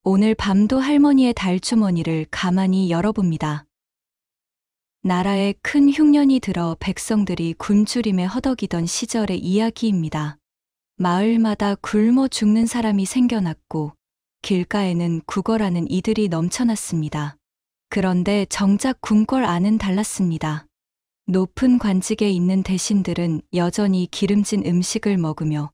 오늘 밤도 할머니의 달주머니를 가만히 열어봅니다. 나라에 큰 흉년이 들어 백성들이 굶주림에 허덕이던 시절의 이야기입니다. 마을마다 굶어 죽는 사람이 생겨났고 길가에는 구걸하는 이들이 넘쳐났습니다. 그런데 정작 궁궐 안은 달랐습니다. 높은 관직에 있는 대신들은 여전히 기름진 음식을 먹으며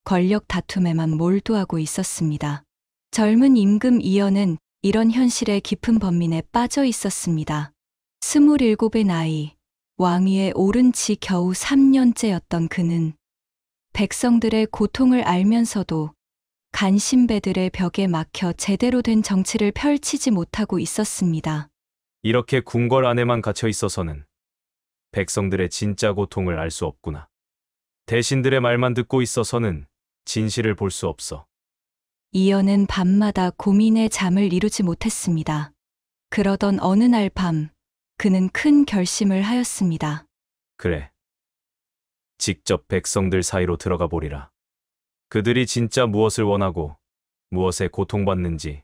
권력 다툼에만 몰두하고 있었습니다. 젊은 임금 이연은 이런 현실의 깊은 번민에 빠져 있었습니다. 27의 나이, 왕위에 오른 지 겨우 3년째였던 그는 백성들의 고통을 알면서도 간신배들의 벽에 막혀 제대로 된 정치를 펼치지 못하고 있었습니다. 이렇게 궁궐 안에만 갇혀 있어서는 백성들의 진짜 고통을 알 수 없구나. 대신들의 말만 듣고 있어서는 진실을 볼 수 없어. 이연은 밤마다 고민에 잠을 이루지 못했습니다. 그러던 어느 날 밤, 그는 큰 결심을 하였습니다. 그래. 직접 백성들 사이로 들어가 보리라. 그들이 진짜 무엇을 원하고 무엇에 고통받는지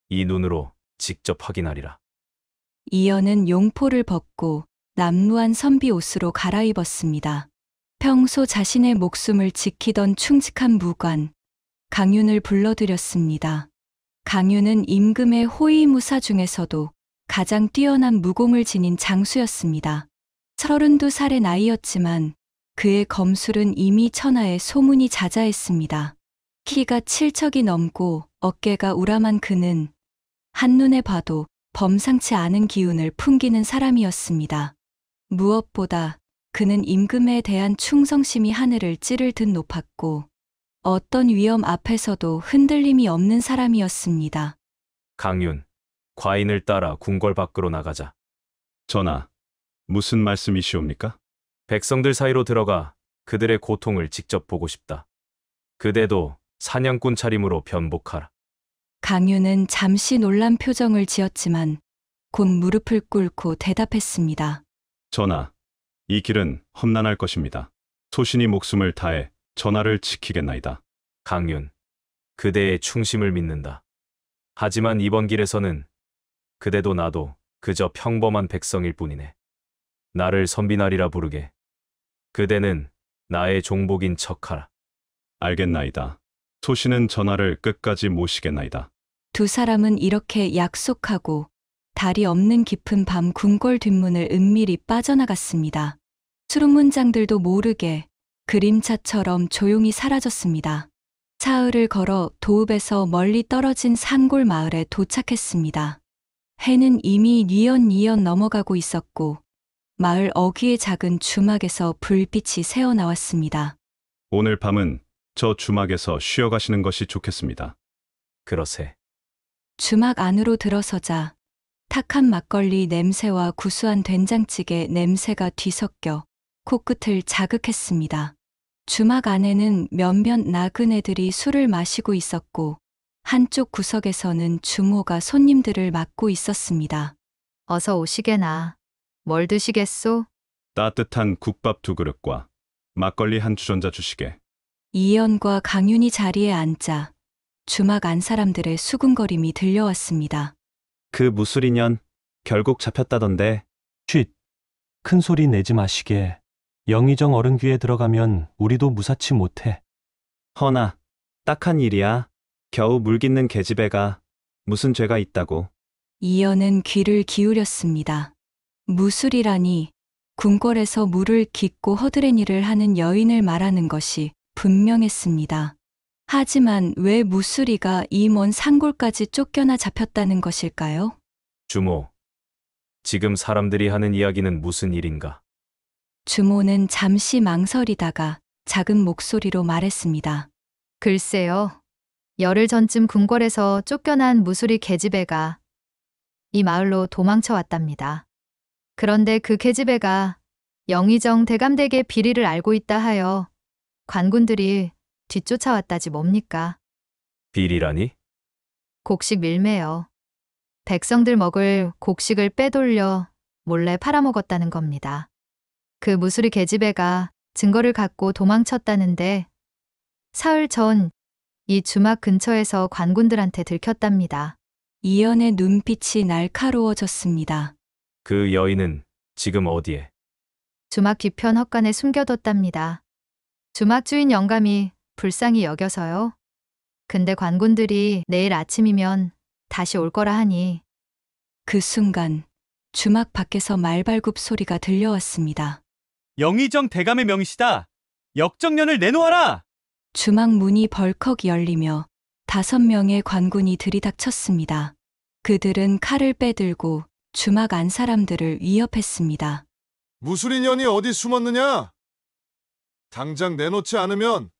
이 눈으로 직접 확인하리라. 이연은 용포를 벗고 남루한 선비 옷으로 갈아입었습니다. 평소 자신의 목숨을 지키던 충직한 무관, 강윤을 불러들였습니다. 강윤은 임금의 호위무사 중에서도 가장 뛰어난 무공을 지닌 장수였습니다. 32살의 나이였지만 그의 검술은 이미 천하에 소문이 자자했습니다. 키가 7척이 넘고 어깨가 우람한 그는 한눈에 봐도 범상치 않은 기운을 풍기는 사람이었습니다. 무엇보다 그는 임금에 대한 충성심이 하늘을 찌를 듯 높았고 어떤 위험 앞에서도 흔들림이 없는 사람이었습니다. 강윤, 과인을 따라 궁궐 밖으로 나가자. 전하, 무슨 말씀이시옵니까? 백성들 사이로 들어가 그들의 고통을 직접 보고 싶다. 그대도 사냥꾼 차림으로 변복하라. 강윤은 잠시 놀란 표정을 지었지만 곧 무릎을 꿇고 대답했습니다. 전하, 이 길은 험난할 것입니다. 소신이 목숨을 다해 전하를 지키겠나이다. 강윤, 그대의 충심을 믿는다. 하지만 이번 길에서는 그대도 나도 그저 평범한 백성일 뿐이네. 나를 선비나리라 부르게. 그대는 나의 종복인 척하라. 알겠나이다. 소신은 전하를 끝까지 모시겠나이다. 두 사람은 이렇게 약속하고 달이 없는 깊은 밤 궁궐 뒷문을 은밀히 빠져나갔습니다. 수루문장들도 모르게 그림자처럼 조용히 사라졌습니다. 사흘을 걸어 도읍에서 멀리 떨어진 산골 마을에 도착했습니다. 해는 이미 뉘엿뉘엿 넘어가고 있었고 마을 어귀의 작은 주막에서 불빛이 새어나왔습니다. 오늘 밤은 저 주막에서 쉬어가시는 것이 좋겠습니다. 그러세. 주막 안으로 들어서자 탁한 막걸리 냄새와 구수한 된장찌개 냄새가 뒤섞여 코끝을 자극했습니다. 주막 안에는 몇몇 나그네들이 술을 마시고 있었고 한쪽 구석에서는 주모가 손님들을 맡고 있었습니다. 어서 오시게나. 뭘 드시겠소? 따뜻한 국밥 2그릇과 막걸리 한 주전자 주시게. 이연과 강윤이 자리에 앉자 주막 안 사람들의 수군거림이 들려왔습니다. 그 무술인연 결국 잡혔다던데. 쉿! 큰 소리 내지 마시게. 영의정 어른 귀에 들어가면 우리도 무사치 못해. 허나 딱한 일이야. 겨우 물 깃는 계집애가 무슨 죄가 있다고. 이연은 귀를 기울였습니다. 무술이라니 궁궐에서 물을 깃고 허드렛일을 하는 여인을 말하는 것이 분명했습니다. 하지만 왜 무술이가 이 먼 산골까지 쫓겨나 잡혔다는 것일까요? 주모, 지금 사람들이 하는 이야기는 무슨 일인가? 주모는 잠시 망설이다가 작은 목소리로 말했습니다. 글쎄요. 열흘 전쯤 궁궐에서 쫓겨난 무수리 계집애가 이 마을로 도망쳐 왔답니다. 그런데 그 계집애가 영의정 대감댁의 비리를 알고 있다 하여 관군들이 뒤쫓아왔다지 뭡니까? 비리라니? 곡식 밀매요. 백성들 먹을 곡식을 빼돌려 몰래 팔아먹었다는 겁니다. 그 무수리 계집애가 증거를 갖고 도망쳤다는데 사흘 전 이 주막 근처에서 관군들한테 들켰답니다. 이연의 눈빛이 날카로워졌습니다. 그 여인은 지금 어디에? 주막 뒤편 헛간에 숨겨뒀답니다. 주막 주인 영감이 불쌍히 여겨서요. 근데 관군들이 내일 아침이면 다시 올 거라 하니 그 순간 주막 밖에서 말발굽 소리가 들려왔습니다. 영의정 대감의 명시다. 역정년을 내놓아라. 주막 문이 벌컥 열리며 5명의 관군이 들이닥쳤습니다. 그들은 칼을 빼들고 주막 안 사람들을 위협했습니다. 무술인연이 어디 숨었느냐? 당장 내놓지 않으면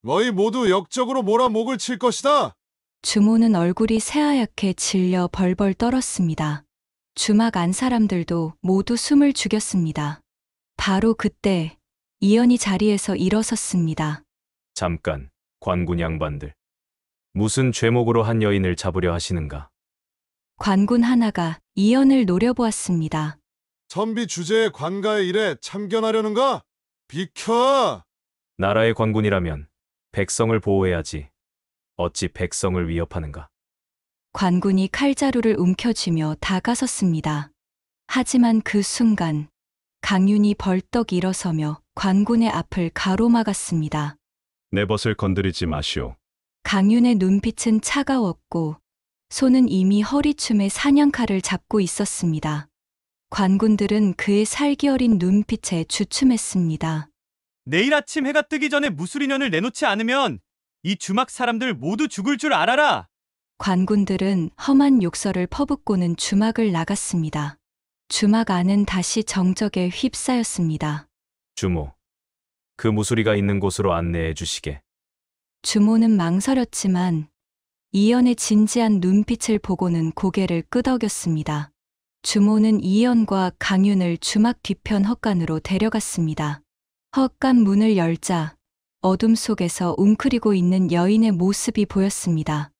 너희 모두 역적으로 몰아 목을 칠 것이다. 주모는 얼굴이 새하얗게 질려 벌벌 떨었습니다. 주막 안 사람들도 모두 숨을 죽였습니다. 바로 그때 이연이 자리에서 일어섰습니다. 잠깐, 관군 양반들. 무슨 죄목으로 한 여인을 잡으려 하시는가? 관군 하나가 이연을 노려보았습니다. 선비 주제의 관가의 일에 참견하려는가? 비켜! 나라의 관군이라면 백성을 보호해야지. 어찌 백성을 위협하는가? 관군이 칼자루를 움켜쥐며 다가섰습니다. 하지만 그 순간 강윤이 벌떡 일어서며 관군의 앞을 가로막았습니다. 내 벗을 건드리지 마시오. 강윤의 눈빛은 차가웠고 손은 이미 허리춤에 사냥칼을 잡고 있었습니다. 관군들은 그의 살기 어린 눈빛에 주춤했습니다. 내일 아침 해가 뜨기 전에 무술인연을 내놓지 않으면 이 주막 사람들 모두 죽을 줄 알아라. 관군들은 험한 욕설을 퍼붓고는 주막을 나갔습니다. 주막 안은 다시 정적에 휩싸였습니다. 주모, 그 무수리가 있는 곳으로 안내해 주시게. 주모는 망설였지만 이연의 진지한 눈빛을 보고는 고개를 끄덕였습니다. 주모는 이연과 강윤을 주막 뒤편 헛간으로 데려갔습니다. 헛간 문을 열자 어둠 속에서 웅크리고 있는 여인의 모습이 보였습니다.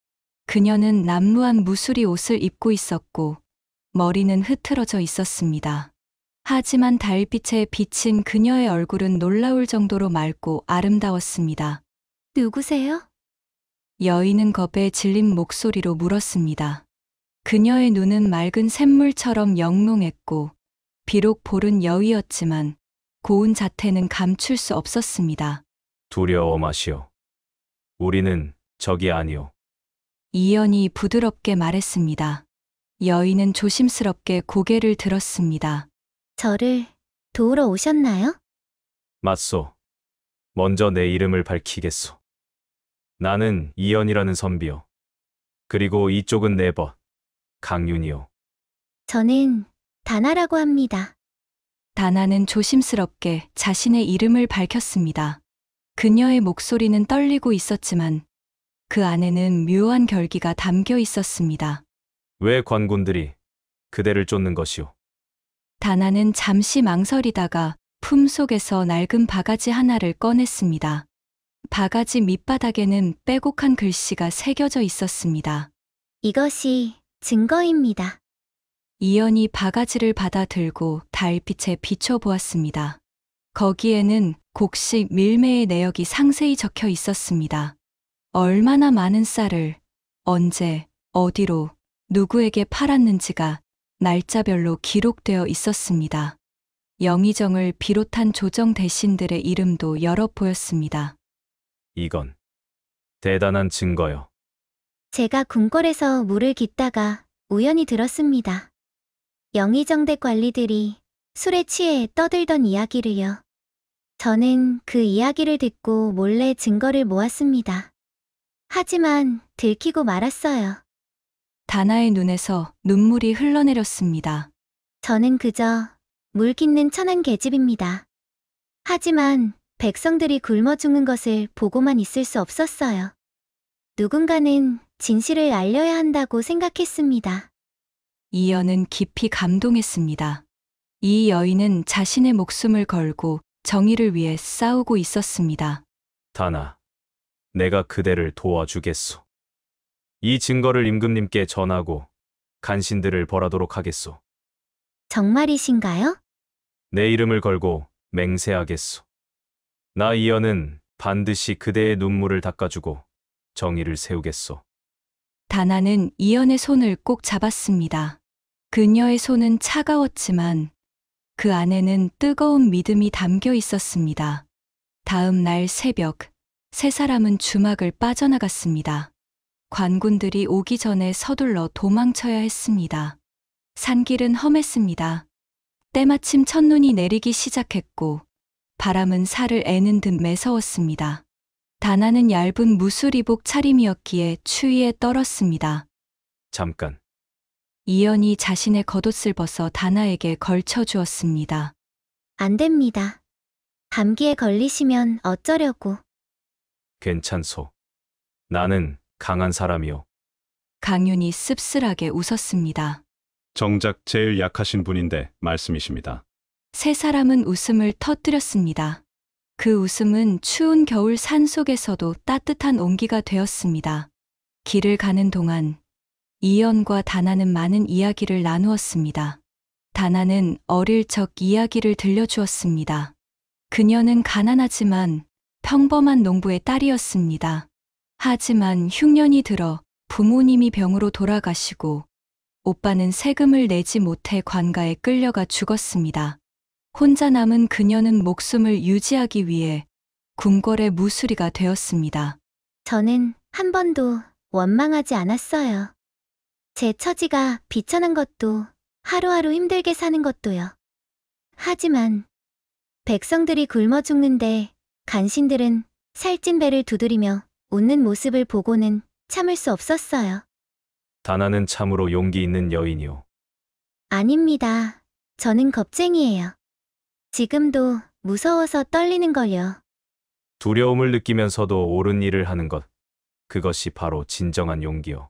그녀는 남루한 무수리 옷을 입고 있었고 머리는 흐트러져 있었습니다. 하지만 달빛에 비친 그녀의 얼굴은 놀라울 정도로 맑고 아름다웠습니다. 누구세요? 여인은 겁에 질린 목소리로 물었습니다. 그녀의 눈은 맑은 샘물처럼 영롱했고 비록 보른 여위였지만 고운 자태는 감출 수 없었습니다. 두려워 마시오. 우리는 적이 아니오. 이연이 부드럽게 말했습니다. 여인은 조심스럽게 고개를 들었습니다. 저를 도우러 오셨나요? 맞소. 먼저 내 이름을 밝히겠소. 나는 이연이라는 선비요. 그리고 이쪽은 내 벗, 강윤이요. 저는 다나라고 합니다. 다나는 조심스럽게 자신의 이름을 밝혔습니다. 그녀의 목소리는 떨리고 있었지만 그 안에는 묘한 결기가 담겨 있었습니다. 왜 관군들이 그대를 쫓는 것이오? 다나는 잠시 망설이다가 품속에서 낡은 바가지 하나를 꺼냈습니다. 바가지 밑바닥에는 빼곡한 글씨가 새겨져 있었습니다. 이것이 증거입니다. 이연이 바가지를 받아 들고 달빛에 비춰보았습니다. 거기에는 곡식 밀매의 내역이 상세히 적혀 있었습니다. 얼마나 많은 쌀을 언제, 어디로, 누구에게 팔았는지가 날짜별로 기록되어 있었습니다. 영의정을 비롯한 조정 대신들의 이름도 여러 보였습니다. 이건 대단한 증거요. 제가 궁궐에서 물을 깃다가 우연히 들었습니다. 영의정대 관리들이 술에 취해 떠들던 이야기를요. 저는 그 이야기를 듣고 몰래 증거를 모았습니다. 하지만 들키고 말았어요. 다나의 눈에서 눈물이 흘러내렸습니다. 저는 그저 물 깃는 천한 계집입니다. 하지만 백성들이 굶어 죽는 것을 보고만 있을 수 없었어요. 누군가는 진실을 알려야 한다고 생각했습니다. 이연은 깊이 감동했습니다. 이 여인은 자신의 목숨을 걸고 정의를 위해 싸우고 있었습니다. 다나, 내가 그대를 도와주겠소. 이 증거를 임금님께 전하고 간신들을 벌하도록 하겠소. 정말이신가요? 내 이름을 걸고 맹세하겠소. 나 이연은 반드시 그대의 눈물을 닦아주고 정의를 세우겠소. 다나는 이연의 손을 꼭 잡았습니다. 그녀의 손은 차가웠지만 그 안에는 뜨거운 믿음이 담겨 있었습니다. 다음 날 새벽, 세 사람은 주막을 빠져나갔습니다. 관군들이 오기 전에 서둘러 도망쳐야 했습니다. 산길은 험했습니다. 때마침 첫눈이 내리기 시작했고 바람은 살을 애는 듯 매서웠습니다. 다나는 얇은 무수리복 차림이었기에 추위에 떨었습니다. 잠깐. 이연이 자신의 겉옷을 벗어 다나에게 걸쳐 주었습니다. 안 됩니다. 감기에 걸리시면 어쩌려고. 괜찮소. 나는 강한 사람이오. 강윤이 씁쓸하게 웃었습니다. 정작 제일 약하신 분인데 말씀이십니다. 세 사람은 웃음을 터뜨렸습니다. 그 웃음은 추운 겨울 산속에서도 따뜻한 온기가 되었습니다. 길을 가는 동안 이연과 다나는 많은 이야기를 나누었습니다. 다나는 어릴 적 이야기를 들려주었습니다. 그녀는 가난하지만 평범한 농부의 딸이었습니다. 하지만 흉년이 들어 부모님이 병으로 돌아가시고 오빠는 세금을 내지 못해 관가에 끌려가 죽었습니다. 혼자 남은 그녀는 목숨을 유지하기 위해 궁궐의 무수리가 되었습니다. 저는 한 번도 원망하지 않았어요. 제 처지가 비천한 것도 하루하루 힘들게 사는 것도요. 하지만 백성들이 굶어 죽는데 간신들은 살찐 배를 두드리며 웃는 모습을 보고는 참을 수 없었어요. 다나는 참으로 용기 있는 여인이오. 아닙니다. 저는 겁쟁이에요. 지금도 무서워서 떨리는걸요. 두려움을 느끼면서도 옳은 일을 하는 것. 그것이 바로 진정한 용기요.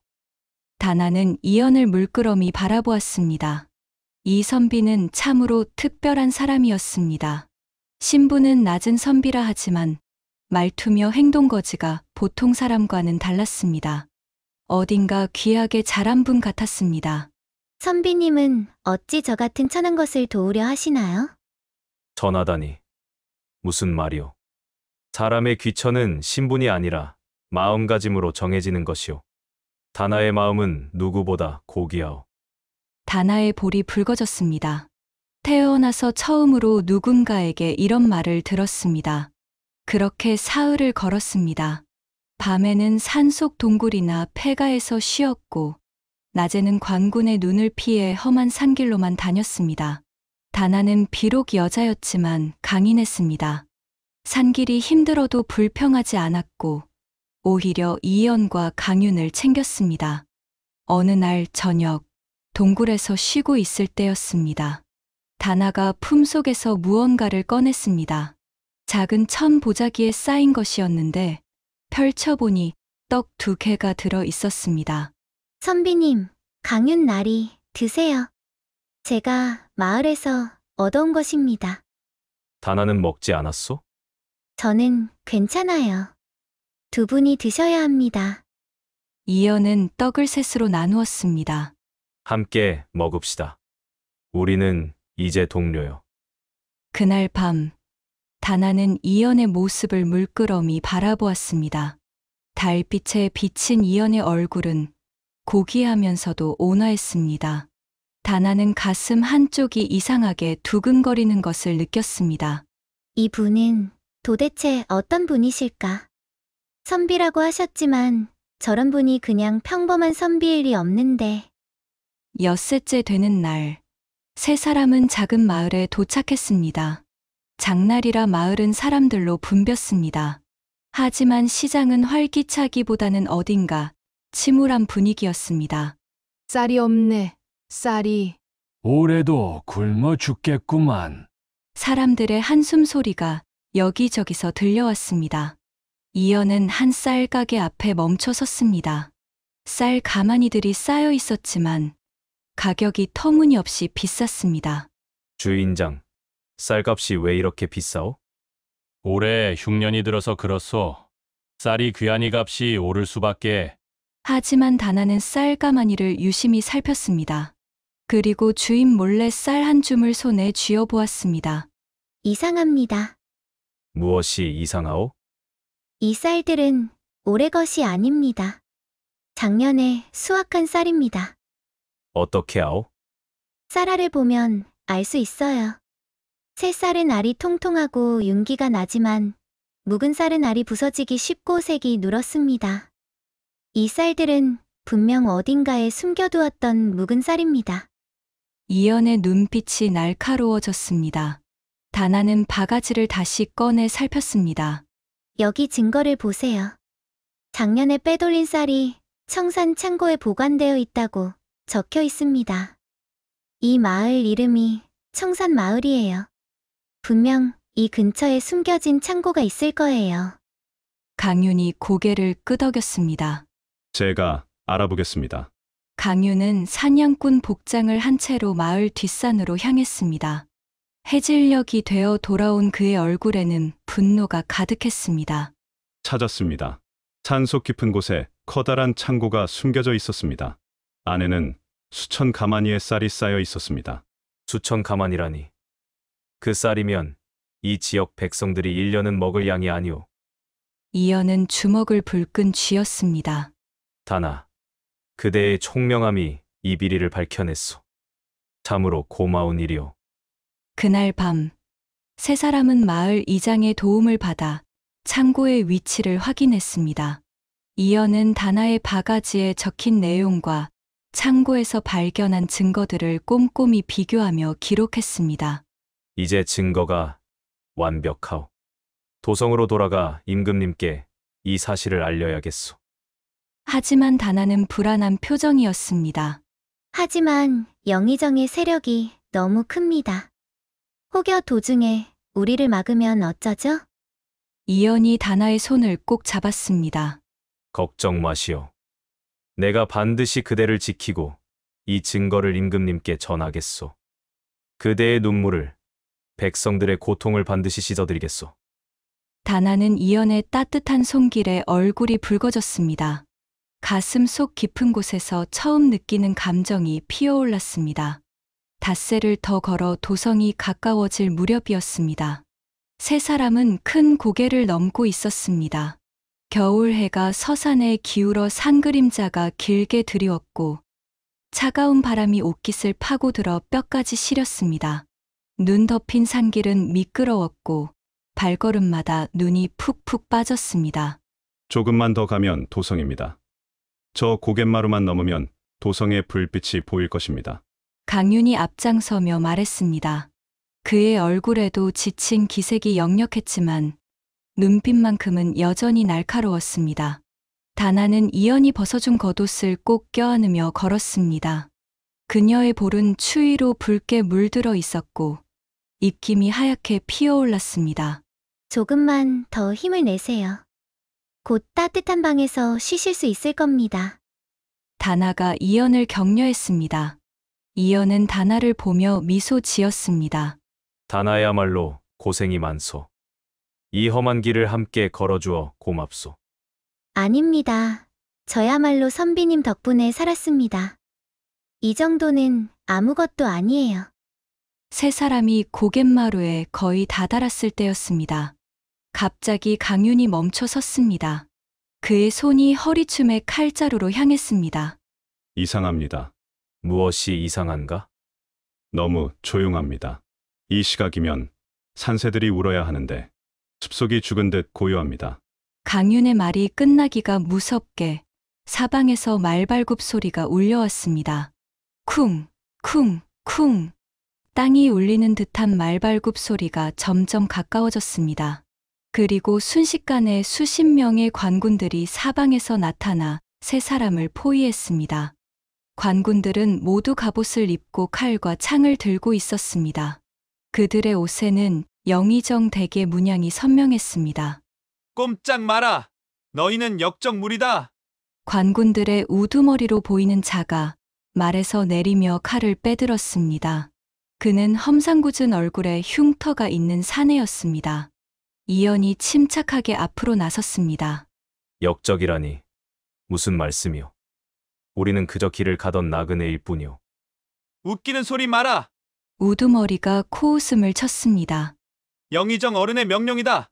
다나는 이연을 물끄러미 바라보았습니다. 이 선비는 참으로 특별한 사람이었습니다. 신부는 낮은 선비라 하지만 말투며 행동거지가 보통 사람과는 달랐습니다. 어딘가 귀하게 자란 분 같았습니다. 선비님은 어찌 저 같은 천한 것을 도우려 하시나요? 전하다니. 무슨 말이오. 사람의 귀천은 신분이 아니라 마음가짐으로 정해지는 것이오. 다나의 마음은 누구보다 고귀하오. 다나의 볼이 붉어졌습니다. 태어나서 처음으로 누군가에게 이런 말을 들었습니다. 그렇게 사흘을 걸었습니다. 밤에는 산속 동굴이나 폐가에서 쉬었고 낮에는 관군의 눈을 피해 험한 산길로만 다녔습니다. 다나는 비록 여자였지만 강인했습니다. 산길이 힘들어도 불평하지 않았고 오히려 이연과 강윤을 챙겼습니다. 어느 날 저녁 동굴에서 쉬고 있을 때였습니다. 다나가 품속에서 무언가를 꺼냈습니다. 작은 천 보자기에 쌓인 것이었는데 펼쳐보니 떡 2개가 들어 있었습니다. 선비님, 강윤 나리 드세요. 제가 마을에서 얻어온 것입니다. 다나는 먹지 않았소? 저는 괜찮아요. 두 분이 드셔야 합니다. 이연은 떡을 셋으로 나누었습니다. 함께 먹읍시다. 우리는 이제 동료요. 그날 밤 다나는 이연의 모습을 물끄러미 바라보았습니다. 달빛에 비친 이연의 얼굴은 고귀하면서도 온화했습니다. 다나는 가슴 한쪽이 이상하게 두근거리는 것을 느꼈습니다. 이 분은 도대체 어떤 분이실까? 선비라고 하셨지만 저런 분이 그냥 평범한 선비일 리 없는데. 엿새째 되는 날, 세 사람은 작은 마을에 도착했습니다. 장날이라 마을은 사람들로 붐볐습니다. 하지만 시장은 활기차기보다는 어딘가 침울한 분위기였습니다. 쌀이 없네, 쌀이. 올해도 굶어 죽겠구만. 사람들의 한숨 소리가 여기저기서 들려왔습니다. 이연은 한 쌀 가게 앞에 멈춰 섰습니다. 쌀 가마니들이 쌓여 있었지만 가격이 터무니없이 비쌌습니다. 주인장, 쌀값이 왜 이렇게 비싸오? 올해 흉년이 들어서 그렇소. 쌀이 귀하니 값이 오를 수밖에. 하지만 다나는 쌀 가마니를 유심히 살폈습니다. 그리고 주인 몰래 쌀 한 줌을 손에 쥐어 보았습니다. 이상합니다. 무엇이 이상하오? 이 쌀들은 올해 것이 아닙니다. 작년에 수확한 쌀입니다. 어떻게 아오? 쌀알을 보면 알 수 있어요. 새 쌀은 알이 통통하고 윤기가 나지만 묵은 쌀은 알이 부서지기 쉽고 색이 누렇습니다. 이 쌀들은 분명 어딘가에 숨겨두었던 묵은 쌀입니다. 이연의 눈빛이 날카로워졌습니다. 다나는 바가지를 다시 꺼내 살폈습니다. 여기 증거를 보세요. 작년에 빼돌린 쌀이 청산 창고에 보관되어 있다고 적혀 있습니다. 이 마을 이름이 청산마을이에요. 분명 이 근처에 숨겨진 창고가 있을 거예요. 강윤이 고개를 끄덕였습니다. 제가 알아보겠습니다. 강윤은 사냥꾼 복장을 한 채로 마을 뒷산으로 향했습니다. 해질녘이 되어 돌아온 그의 얼굴에는 분노가 가득했습니다. 찾았습니다. 산속 깊은 곳에 커다란 창고가 숨겨져 있었습니다. 안에는 수천 가마니의 쌀이 쌓여 있었습니다. 수천 가만이라니. 그 쌀이면 이 지역 백성들이 1년은 먹을 양이 아니오. 이연은 주먹을 불끈 쥐었습니다. 다나, 그대의 총명함이 이 비리를 밝혀냈소. 참으로 고마운 일이오. 그날 밤, 세 사람은 마을 이장의 도움을 받아 창고의 위치를 확인했습니다. 이연은 다나의 바가지에 적힌 내용과 창고에서 발견한 증거들을 꼼꼼히 비교하며 기록했습니다. 이제 증거가 완벽하오. 도성으로 돌아가 임금님께 이 사실을 알려야겠소. 하지만 다나는 불안한 표정이었습니다. 하지만 영의정의 세력이 너무 큽니다. 혹여 도중에 우리를 막으면 어쩌죠? 이연이 다나의 손을 꼭 잡았습니다. 걱정 마시오. 내가 반드시 그대를 지키고 이 증거를 임금님께 전하겠소. 그대의 눈물을, 백성들의 고통을 반드시 씻어드리겠소. 다나는 이연의 따뜻한 손길에 얼굴이 붉어졌습니다. 가슴 속 깊은 곳에서 처음 느끼는 감정이 피어올랐습니다. 닷새를 더 걸어 도성이 가까워질 무렵이었습니다. 세 사람은 큰 고개를 넘고 있었습니다. 겨울 해가 서산에 기울어 산 그림자가 길게 드리웠고 차가운 바람이 옷깃을 파고들어 뼈까지 시렸습니다. 눈 덮인 산길은 미끄러웠고 발걸음마다 눈이 푹푹 빠졌습니다. 조금만 더 가면 도성입니다. 저 고갯마루만 넘으면 도성의 불빛이 보일 것입니다. 강윤이 앞장서며 말했습니다. 그의 얼굴에도 지친 기색이 역력했지만 눈빛만큼은 여전히 날카로웠습니다. 다나는 이연이 벗어준 겉옷을 꼭 껴안으며 걸었습니다. 그녀의 볼은 추위로 붉게 물들어 있었고 입김이 하얗게 피어올랐습니다. 조금만 더 힘을 내세요. 곧 따뜻한 방에서 쉬실 수 있을 겁니다. 다나가 이연을 격려했습니다. 이연은 다나를 보며 미소 지었습니다. 다나야말로 고생이 많소. 이 험한 길을 함께 걸어주어 고맙소. 아닙니다. 저야말로 선비님 덕분에 살았습니다. 이 정도는 아무것도 아니에요. 세 사람이 고갯마루에 거의 다다랐을 때였습니다. 갑자기 강윤이 멈춰 섰습니다. 그의 손이 허리춤에 칼자루로 향했습니다. 이상합니다. 무엇이 이상한가? 너무 조용합니다. 이 시각이면 산새들이 울어야 하는데 숲속이 죽은 듯 고요합니다. 강윤의 말이 끝나기가 무섭게 사방에서 말발굽 소리가 울려왔습니다. 쿵, 쿵, 쿵. 땅이 울리는 듯한 말발굽 소리가 점점 가까워졌습니다. 그리고 순식간에 수십 명의 관군들이 사방에서 나타나 세 사람을 포위했습니다. 관군들은 모두 갑옷을 입고 칼과 창을 들고 있었습니다. 그들의 옷에는 영의정 댁의 문양이 선명했습니다. 꼼짝 마라! 너희는 역적무리다! 관군들의 우두머리로 보이는 자가 말에서 내리며 칼을 빼들었습니다. 그는 험상궂은 얼굴에 흉터가 있는 사내였습니다. 이연이 침착하게 앞으로 나섰습니다. 역적이라니. 무슨 말씀이오? 우리는 그저 길을 가던 나그네일 뿐이오. 웃기는 소리 마라! 우두머리가 코웃음을 쳤습니다. 영의정 어른의 명령이다!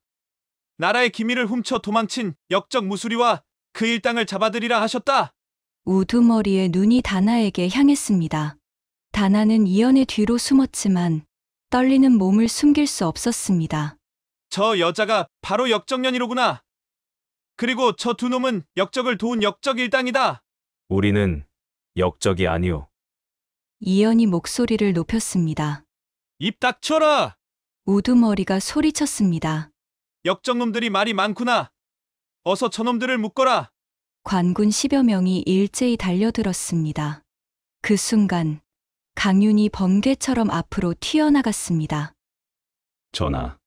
나라의 기밀을 훔쳐 도망친 역적 무수리와 그 일당을 잡아들이라 하셨다. 우두머리의 눈이 다나에게 향했습니다. 다나는 이연의 뒤로 숨었지만 떨리는 몸을 숨길 수 없었습니다. 저 여자가 바로 역적년이로구나. 그리고 저 두 놈은 역적을 도운 역적 일당이다. 우리는 역적이 아니오. 이연이 목소리를 높였습니다. 입 닥쳐라. 우두머리가 소리쳤습니다. 역적놈들이 말이 많구나. 어서 저놈들을 묶어라. 관군 10여 명이 일제히 달려들었습니다. 그 순간 강윤이 번개처럼 앞으로 튀어나갔습니다. 전하,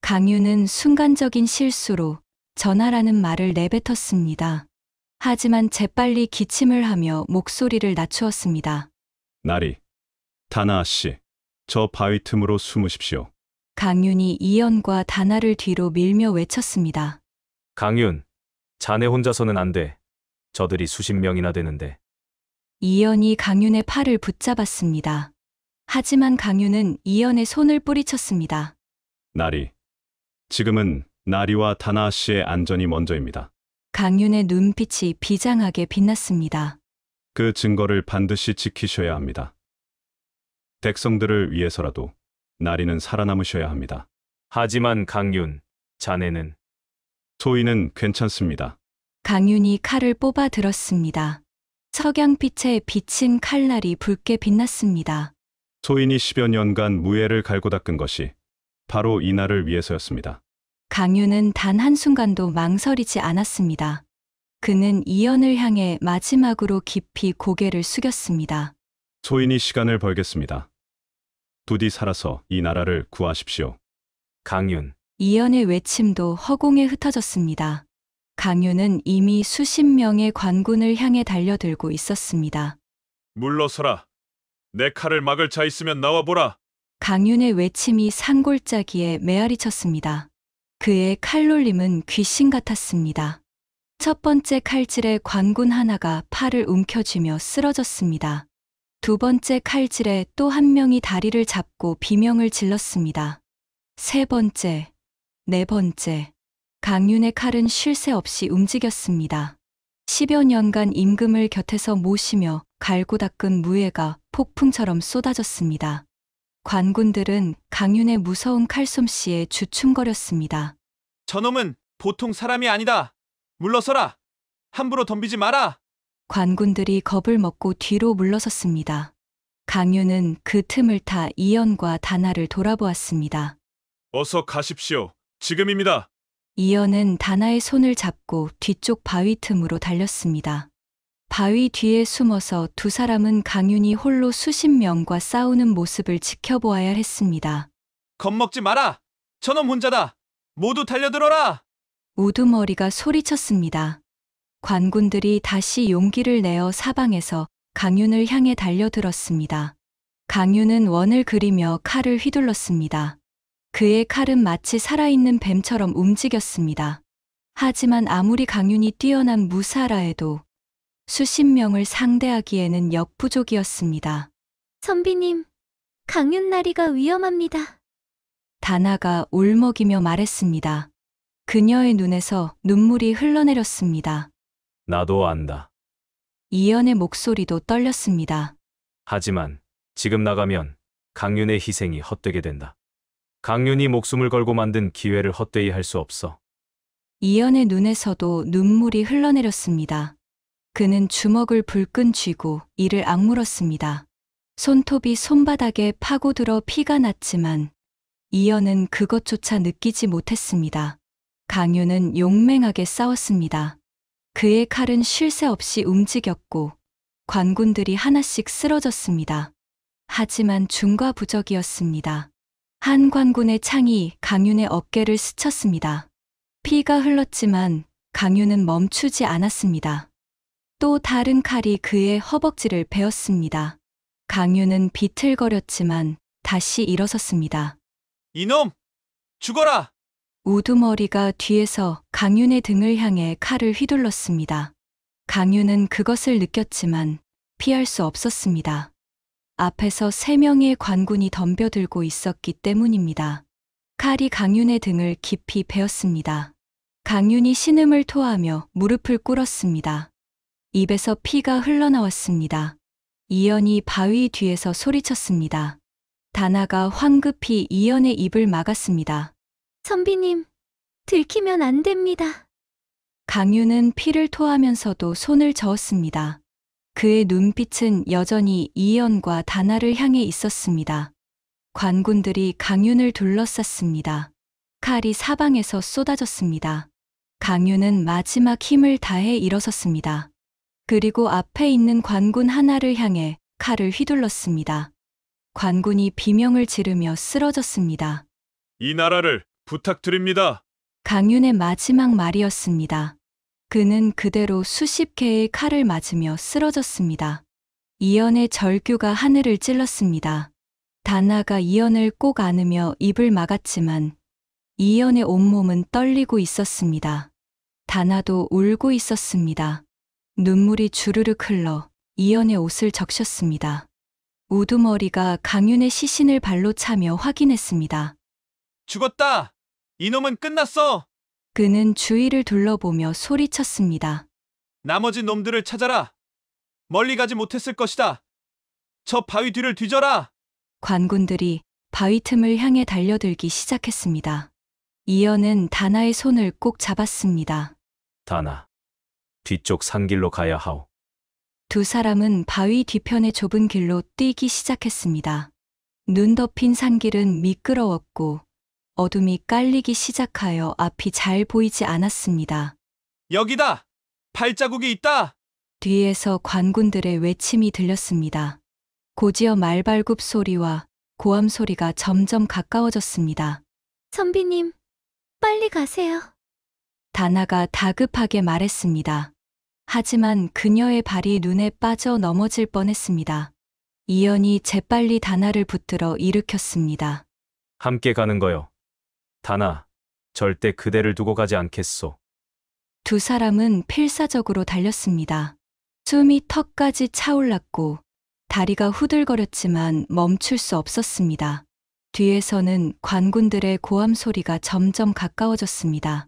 강윤은 순간적인 실수로 전하라는 말을 내뱉었습니다. 하지만 재빨리 기침을 하며 목소리를 낮추었습니다. 나리, 다나 씨, 저 바위 틈으로 숨으십시오. 강윤이 이연과 다나를 뒤로 밀며 외쳤습니다. 강윤, 자네 혼자서는 안 돼. 저들이 수십 명이나 되는데. 이연이 강윤의 팔을 붙잡았습니다. 하지만 강윤은 이연의 손을 뿌리쳤습니다. 나리, 지금은 나리와 다나 씨의 안전이 먼저입니다. 강윤의 눈빛이 비장하게 빛났습니다. 그 증거를 반드시 지키셔야 합니다. 백성들을 위해서라도 나리는 살아남으셔야 합니다. 하지만 강윤, 자네는 소인은 괜찮습니다. 강윤이 칼을 뽑아 들었습니다. 석양빛에 비친 칼날이 붉게 빛났습니다. 소인이 10여 년간 무예를 갈고 닦은 것이 바로 이 날을 위해서였습니다. 강윤은 단 한순간도 망설이지 않았습니다. 그는 이연을 향해 마지막으로 깊이 고개를 숙였습니다. 소인이 시간을 벌겠습니다. 부디 살아서 이 나라를 구하십시오. 강윤, 이연의 외침도 허공에 흩어졌습니다. 강윤은 이미 수십 명의 관군을 향해 달려들고 있었습니다. 물러서라. 내 칼을 막을 자 있으면 나와보라. 강윤의 외침이 산골짜기에 메아리쳤습니다. 그의 칼놀림은 귀신 같았습니다. 첫 번째 칼질에 관군 하나가 팔을 움켜쥐며 쓰러졌습니다. 두 번째 칼질에 또 한 명이 다리를 잡고 비명을 질렀습니다. 세 번째, 네 번째. 강윤의 칼은 쉴 새 없이 움직였습니다. 10여 년간 임금을 곁에서 모시며 갈고 닦은 무예가 폭풍처럼 쏟아졌습니다. 관군들은 강윤의 무서운 칼솜씨에 주춤거렸습니다. 저놈은 보통 사람이 아니다. 물러서라. 함부로 덤비지 마라. 관군들이 겁을 먹고 뒤로 물러섰습니다. 강윤은 그 틈을 타 이연과 다나를 돌아보았습니다. 어서 가십시오. 지금입니다. 이연은 다나의 손을 잡고 뒤쪽 바위 틈으로 달렸습니다. 바위 뒤에 숨어서 두 사람은 강윤이 홀로 수십 명과 싸우는 모습을 지켜보아야 했습니다. 겁먹지 마라. 저놈 혼자다. 모두 달려들어라. 우두머리가 소리쳤습니다. 관군들이 다시 용기를 내어 사방에서 강윤을 향해 달려들었습니다. 강윤은 원을 그리며 칼을 휘둘렀습니다. 그의 칼은 마치 살아있는 뱀처럼 움직였습니다. 하지만 아무리 강윤이 뛰어난 무사라 해도 수십 명을 상대하기에는 역부족이었습니다. 선비님, 강윤나리가 위험합니다. 다나가 울먹이며 말했습니다. 그녀의 눈에서 눈물이 흘러내렸습니다. 나도 안다. 이연의 목소리도 떨렸습니다. 하지만 지금 나가면 강윤의 희생이 헛되게 된다. 강윤이 목숨을 걸고 만든 기회를 헛되이 할 수 없어. 이연의 눈에서도 눈물이 흘러내렸습니다. 그는 주먹을 불끈 쥐고 이를 악물었습니다. 손톱이 손바닥에 파고들어 피가 났지만 이연은 그것조차 느끼지 못했습니다. 강윤은 용맹하게 싸웠습니다. 그의 칼은 쉴 새 없이 움직였고 관군들이 하나씩 쓰러졌습니다. 하지만 중과부적이었습니다. 한 관군의 창이 강윤의 어깨를 스쳤습니다. 피가 흘렀지만 강윤은 멈추지 않았습니다. 또 다른 칼이 그의 허벅지를 베었습니다. 강윤은 비틀거렸지만 다시 일어섰습니다. 이놈! 죽어라! 우두머리가 뒤에서 강윤의 등을 향해 칼을 휘둘렀습니다. 강윤은 그것을 느꼈지만 피할 수 없었습니다. 앞에서 3명의 관군이 덤벼들고 있었기 때문입니다. 칼이 강윤의 등을 깊이 베었습니다. 강윤이 신음을 토하며 무릎을 꿇었습니다. 입에서 피가 흘러나왔습니다. 이연이 바위 뒤에서 소리쳤습니다. 다나가 황급히 이연의 입을 막았습니다. 선비님, 들키면 안 됩니다. 강윤은 피를 토하면서도 손을 저었습니다. 그의 눈빛은 여전히 이연과 다나를 향해 있었습니다. 관군들이 강윤을 둘러쌌습니다. 칼이 사방에서 쏟아졌습니다. 강윤은 마지막 힘을 다해 일어섰습니다. 그리고 앞에 있는 관군 하나를 향해 칼을 휘둘렀습니다. 관군이 비명을 지르며 쓰러졌습니다. 이 나라를 부탁드립니다. 강윤의 마지막 말이었습니다. 그는 그대로 수십 개의 칼을 맞으며 쓰러졌습니다. 이연의 절규가 하늘을 찔렀습니다. 다나가 이연을 꼭 안으며 입을 막았지만 이연의 온몸은 떨리고 있었습니다. 다나도 울고 있었습니다. 눈물이 주르륵 흘러 이연의 옷을 적셨습니다. 우두머리가 강윤의 시신을 발로 차며 확인했습니다. 죽었다! 이놈은 끝났어! 그는 주위를 둘러보며 소리쳤습니다. 나머지 놈들을 찾아라! 멀리 가지 못했을 것이다! 저 바위 뒤를 뒤져라! 관군들이 바위 틈을 향해 달려들기 시작했습니다. 이연은 다나의 손을 꼭 잡았습니다. 다나, 뒤쪽 산길로 가야 하오. 두 사람은 바위 뒤편의 좁은 길로 뛰기 시작했습니다. 눈 덮인 산길은 미끄러웠고 어둠이 깔리기 시작하여 앞이 잘 보이지 않았습니다. 여기다! 발자국이 있다! 뒤에서 관군들의 외침이 들렸습니다. 고지어 말발굽 소리와 고함 소리가 점점 가까워졌습니다. 선비님, 빨리 가세요. 다나가 다급하게 말했습니다. 하지만 그녀의 발이 눈에 빠져 넘어질 뻔했습니다. 이연이 재빨리 다나를 붙들어 일으켰습니다. 함께 가는 거요. 다나, 절대 그대를 두고 가지 않겠소. 두 사람은 필사적으로 달렸습니다. 숨이 턱까지 차올랐고 다리가 후들거렸지만 멈출 수 없었습니다. 뒤에서는 관군들의 고함 소리가 점점 가까워졌습니다.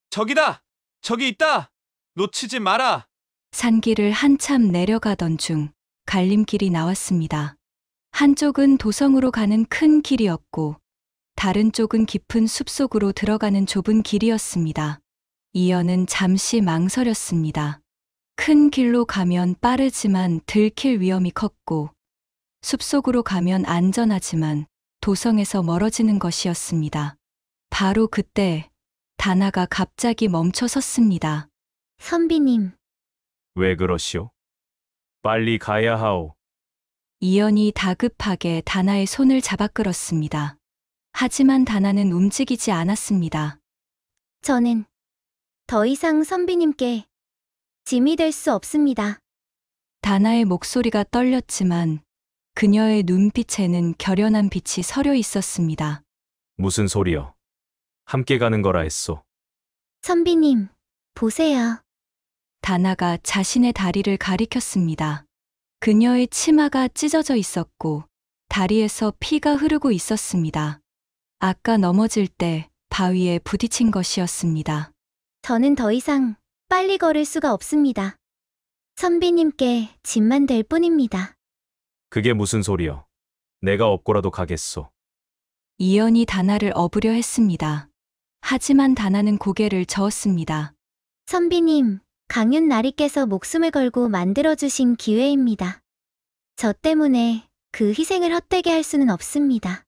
저기다! 저기 있다! 놓치지 마라! 산길을 한참 내려가던 중 갈림길이 나왔습니다. 한쪽은 도성으로 가는 큰 길이었고 다른 쪽은 깊은 숲속으로 들어가는 좁은 길이었습니다. 이연은 잠시 망설였습니다. 큰 길로 가면 빠르지만 들킬 위험이 컸고 숲속으로 가면 안전하지만 도성에서 멀어지는 것이었습니다. 바로 그때 다나가 갑자기 멈춰 섰습니다. 선비님, 왜 그러시오? 빨리 가야 하오. 이연이 다급하게 다나의 손을 잡아 끌었습니다. 하지만 다나는 움직이지 않았습니다. 저는 더 이상 선비님께 짐이 될 수 없습니다. 다나의 목소리가 떨렸지만 그녀의 눈빛에는 결연한 빛이 서려 있었습니다. 무슨 소리여? 함께 가는 거라 했소. 선비님, 보세요. 다나가 자신의 다리를 가리켰습니다. 그녀의 치마가 찢어져 있었고 다리에서 피가 흐르고 있었습니다. 아까 넘어질 때 바위에 부딪힌 것이었습니다. 저는 더 이상 빨리 걸을 수가 없습니다. 선비님께 짐만 될 뿐입니다. 그게 무슨 소리여? 내가 업고라도 가겠소. 이연이 다나를 업으려 했습니다. 하지만 다나는 고개를 저었습니다. 선비님, 강윤 나리께서 목숨을 걸고 만들어주신 기회입니다. 저 때문에 그 희생을 헛되게 할 수는 없습니다.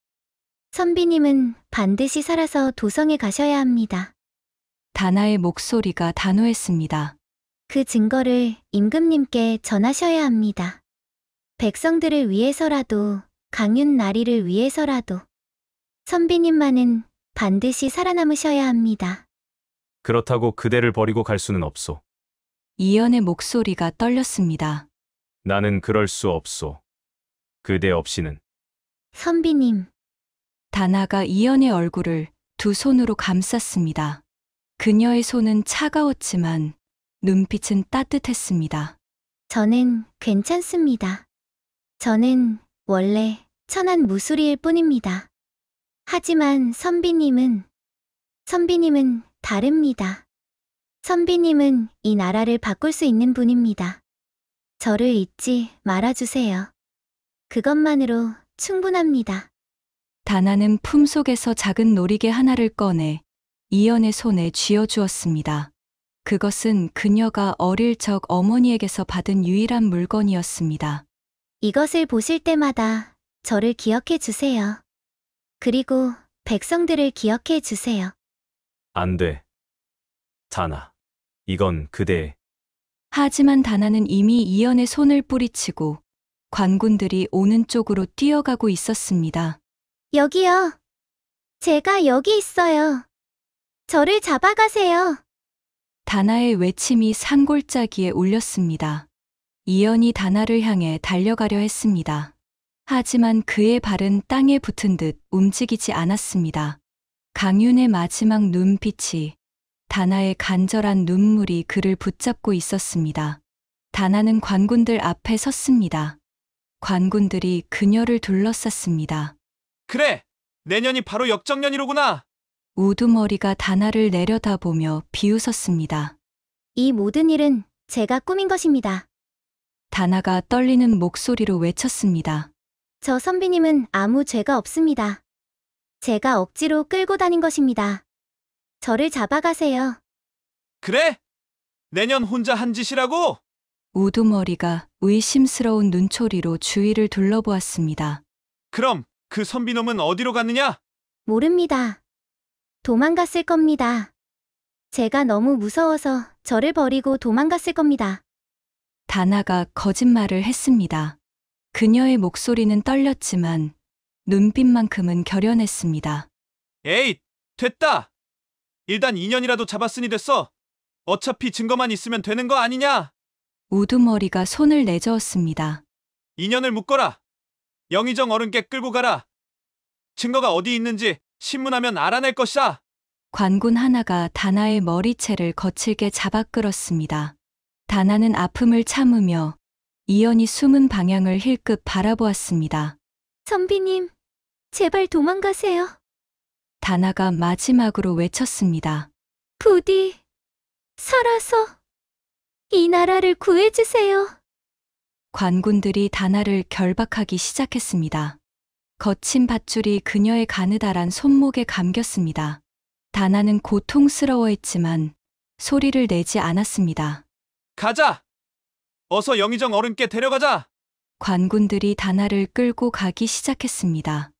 선비님은 반드시 살아서 도성에 가셔야 합니다. 다나의 목소리가 단호했습니다. 그 증거를 임금님께 전하셔야 합니다. 백성들을 위해서라도, 강윤 나리를 위해서라도 선비님만은 반드시 살아남으셔야 합니다. 그렇다고 그대를 버리고 갈 수는 없소. 이연의 목소리가 떨렸습니다. 나는 그럴 수 없소. 그대 없이는. 선비님, 다나가 이연의 얼굴을 두 손으로 감쌌습니다. 그녀의 손은 차가웠지만 눈빛은 따뜻했습니다. 저는 괜찮습니다. 저는 원래 천한 무수리일 뿐입니다. 하지만 선비님은 다릅니다. 선비님은 이 나라를 바꿀 수 있는 분입니다. 저를 잊지 말아주세요. 그것만으로 충분합니다. 다나는 품속에서 작은 놀이개 하나를 꺼내 이연의 손에 쥐어주었습니다. 그것은 그녀가 어릴 적 어머니에게서 받은 유일한 물건이었습니다. 이것을 보실 때마다 저를 기억해 주세요. 그리고 백성들을 기억해 주세요. 안 돼. 다나. 이건 그대의. 하지만 다나는 이미 이연의 손을 뿌리치고 관군들이 오는 쪽으로 뛰어가고 있었습니다. 여기요. 제가 여기 있어요. 저를 잡아가세요. 다나의 외침이 산골짜기에 울렸습니다. 이연이 다나를 향해 달려가려 했습니다. 하지만 그의 발은 땅에 붙은 듯 움직이지 않았습니다. 강윤의 마지막 눈빛이 다나의 간절한 눈물이 그를 붙잡고 있었습니다. 다나는 관군들 앞에 섰습니다. 관군들이 그녀를 둘러쌌습니다. 그래! 내년이 바로 역정년이로구나! 우두머리가 다나를 내려다보며 비웃었습니다. 이 모든 일은 제가 꾸민 것입니다. 다나가 떨리는 목소리로 외쳤습니다. 저 선비님은 아무 죄가 없습니다. 제가 억지로 끌고 다닌 것입니다. 저를 잡아가세요. 그래? 내년 혼자 한 짓이라고? 우두머리가 의심스러운 눈초리로 주위를 둘러보았습니다. 그럼 그 선비놈은 어디로 갔느냐? 모릅니다. 도망갔을 겁니다. 제가 너무 무서워서 저를 버리고 도망갔을 겁니다. 다나가 거짓말을 했습니다. 그녀의 목소리는 떨렸지만 눈빛만큼은 결연했습니다. 에잇! 됐다! 일단 2년이라도 잡았으니 됐어. 어차피 증거만 있으면 되는 거 아니냐? 우두머리가 손을 내저었습니다. 2년을 묶어라. 영의정 어른께 끌고 가라. 증거가 어디 있는지 신문하면 알아낼 것이다. 관군 하나가 다나의 머리채를 거칠게 잡아 끌었습니다. 다나는 아픔을 참으며 이연이 숨은 방향을 힐끗 바라보았습니다. 선비님, 제발 도망가세요. 다나가 마지막으로 외쳤습니다. 부디 살아서 이 나라를 구해주세요. 관군들이 다나를 결박하기 시작했습니다. 거친 밧줄이 그녀의 가느다란 손목에 감겼습니다. 다나는 고통스러워했지만 소리를 내지 않았습니다. 가자! 어서 영의정 어른께 데려가자! 관군들이 다나를 끌고 가기 시작했습니다.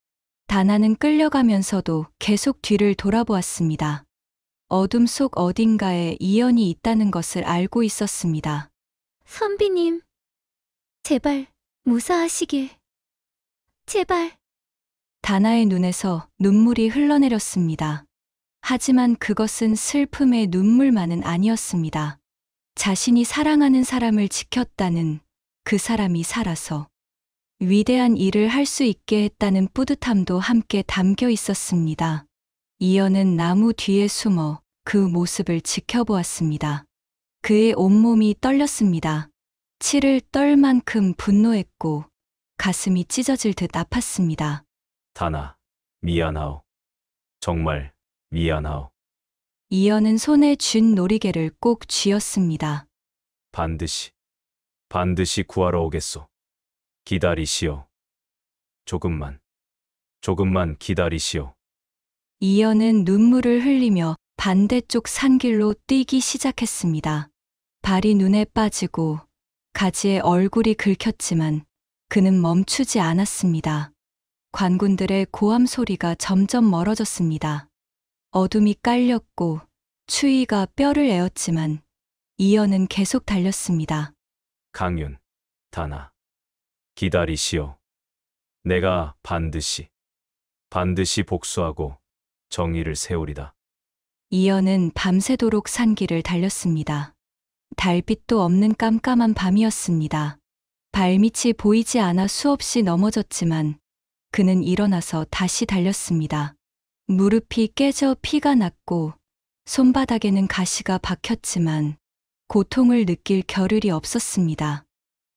다나는 끌려가면서도 계속 뒤를 돌아보았습니다. 어둠 속 어딘가에 이연이 있다는 것을 알고 있었습니다. 선비님, 제발 무사하시길. 제발. 다나의 눈에서 눈물이 흘러내렸습니다. 하지만 그것은 슬픔의 눈물만은 아니었습니다. 자신이 사랑하는 사람을 지켰다는 그 사람이 살아서 위대한 일을 할 수 있게 했다는 뿌듯함도 함께 담겨 있었습니다. 이연은 나무 뒤에 숨어 그 모습을 지켜보았습니다. 그의 온몸이 떨렸습니다. 치를 떨 만큼 분노했고 가슴이 찢어질 듯 아팠습니다. 다나, 미안하오. 정말 미안하오. 이연은 손에 쥔 놀이개를 꼭 쥐었습니다. 반드시 구하러 오겠소. 기다리시오. 조금만 기다리시오. 이연은 눈물을 흘리며 반대쪽 산길로 뛰기 시작했습니다. 발이 눈에 빠지고 가지에 얼굴이 긁혔지만 그는 멈추지 않았습니다. 관군들의 고함 소리가 점점 멀어졌습니다. 어둠이 깔렸고 추위가 뼈를 에었지만 이연은 계속 달렸습니다. 강윤, 다나, 기다리시오. 내가 반드시 복수하고 정의를 세우리다. 이연은 밤새도록 산길을 달렸습니다. 달빛도 없는 깜깜한 밤이었습니다. 발밑이 보이지 않아 수없이 넘어졌지만 그는 일어나서 다시 달렸습니다. 무릎이 깨져 피가 났고 손바닥에는 가시가 박혔지만 고통을 느낄 겨를이 없었습니다.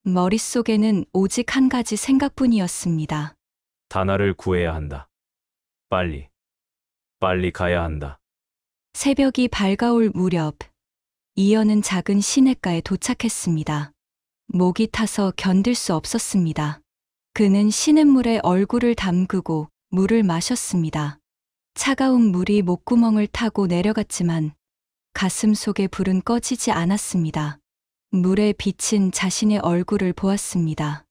머릿속에는 오직 한 가지 생각뿐이었습니다. 다나를 구해야 한다. 빨리 가야 한다. 새벽이 밝아올 무렵 이연은 작은 시냇가에 도착했습니다. 목이 타서 견딜 수 없었습니다. 그는 시냇물에 얼굴을 담그고 물을 마셨습니다. 차가운 물이 목구멍을 타고 내려갔지만 가슴 속의 불은 꺼지지 않았습니다. 물에 비친 자신의 얼굴을 보았습니다.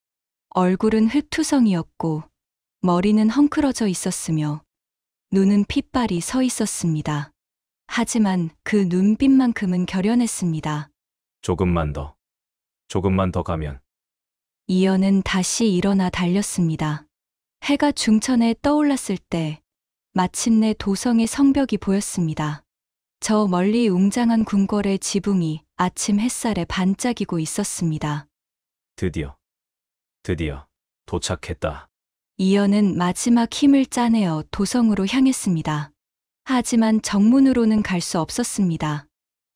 얼굴은 흙투성이었고 머리는 헝클어져 있었으며 눈은 핏발이 서 있었습니다. 하지만 그 눈빛만큼은 결연했습니다. 조금만 더 가면. 이연은 다시 일어나 달렸습니다. 해가 중천에 떠올랐을 때 마침내 도성의 성벽이 보였습니다. 저 멀리 웅장한 궁궐의 지붕이 아침 햇살에 반짝이고 있었습니다. 드디어 도착했다. 이연은 마지막 힘을 짜내어 도성으로 향했습니다. 하지만 정문으로는 갈 수 없었습니다.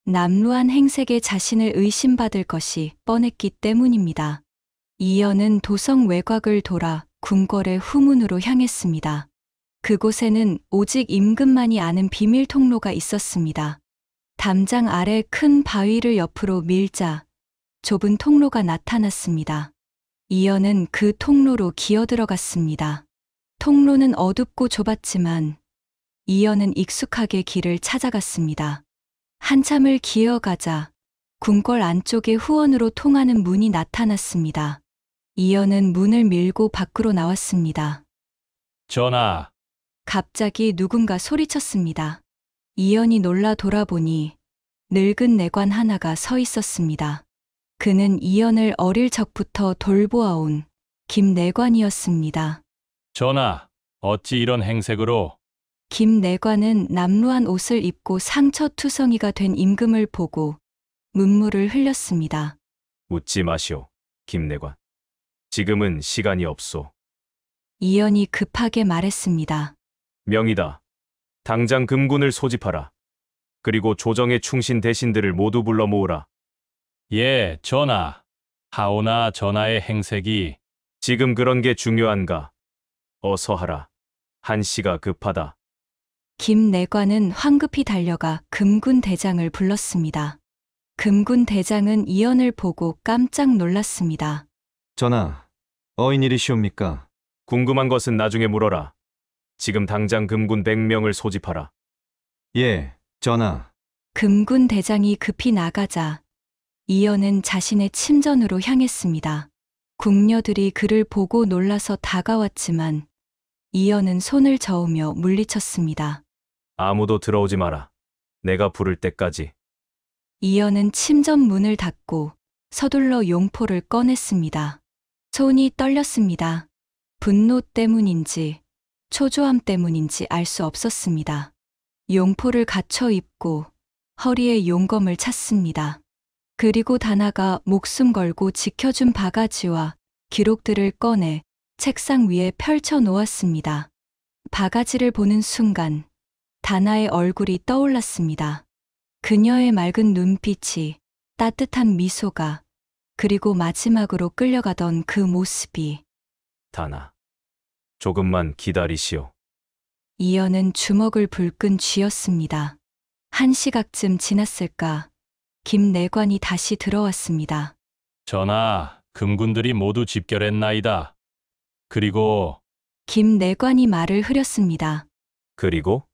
남루한 행색에 자신을 의심받을 것이 뻔했기 때문입니다. 이연은 도성 외곽을 돌아 궁궐의 후문으로 향했습니다. 그곳에는 오직 임금만이 아는 비밀 통로가 있었습니다. 담장 아래 큰 바위를 옆으로 밀자 좁은 통로가 나타났습니다. 이연은 그 통로로 기어들어갔습니다. 통로는 어둡고 좁았지만 이연은 익숙하게 길을 찾아갔습니다. 한참을 기어가자 궁궐 안쪽의 후원으로 통하는 문이 나타났습니다. 이연은 문을 밀고 밖으로 나왔습니다. 전하, 갑자기 누군가 소리쳤습니다. 이연이 놀라 돌아보니 늙은 내관 하나가 서 있었습니다. 그는 이연을 어릴 적부터 돌보아온 김내관이었습니다. 전하, 어찌 이런 행색으로? 김내관은 남루한 옷을 입고 상처투성이가 된 임금을 보고 눈물을 흘렸습니다. 묻지 마시오, 김내관. 지금은 시간이 없소. 이연이 급하게 말했습니다. 명이다. 당장 금군을 소집하라. 그리고 조정의 충신 대신들을 모두 불러 모으라. 예, 전하. 하오나 전하의 행색이 지금 그런 게 중요한가? 어서 하라. 한시가 급하다. 김내관은 황급히 달려가 금군 대장을 불렀습니다. 금군 대장은 이연을 보고 깜짝 놀랐습니다. 전하, 어인일이시옵니까? 궁금한 것은 나중에 물어라. 지금 당장 금군 100명을 소집하라. 예, 전하. 금군 대장이 급히 나가자 이연은 자신의 침전으로 향했습니다. 궁녀들이 그를 보고 놀라서 다가왔지만 이연은 손을 저으며 물리쳤습니다. 아무도 들어오지 마라. 내가 부를 때까지. 이연은 침전 문을 닫고 서둘러 용포를 꺼냈습니다. 손이 떨렸습니다. 분노 때문인지 초조함 때문인지 알 수 없었습니다. 용포를 갖춰 입고 허리에 용검을 찼습니다. 그리고 다나가 목숨 걸고 지켜준 바가지와 기록들을 꺼내 책상 위에 펼쳐 놓았습니다. 바가지를 보는 순간 다나의 얼굴이 떠올랐습니다. 그녀의 맑은 눈빛이, 따뜻한 미소가, 그리고 마지막으로 끌려가던 그 모습이. 다나, 조금만 기다리시오. 이연은 주먹을 불끈 쥐었습니다. 1시각쯤 지났을까 김내관이 다시 들어왔습니다. 전하, 금군들이 모두 집결했나이다. 그리고 김내관이 말을 흐렸습니다. 그리고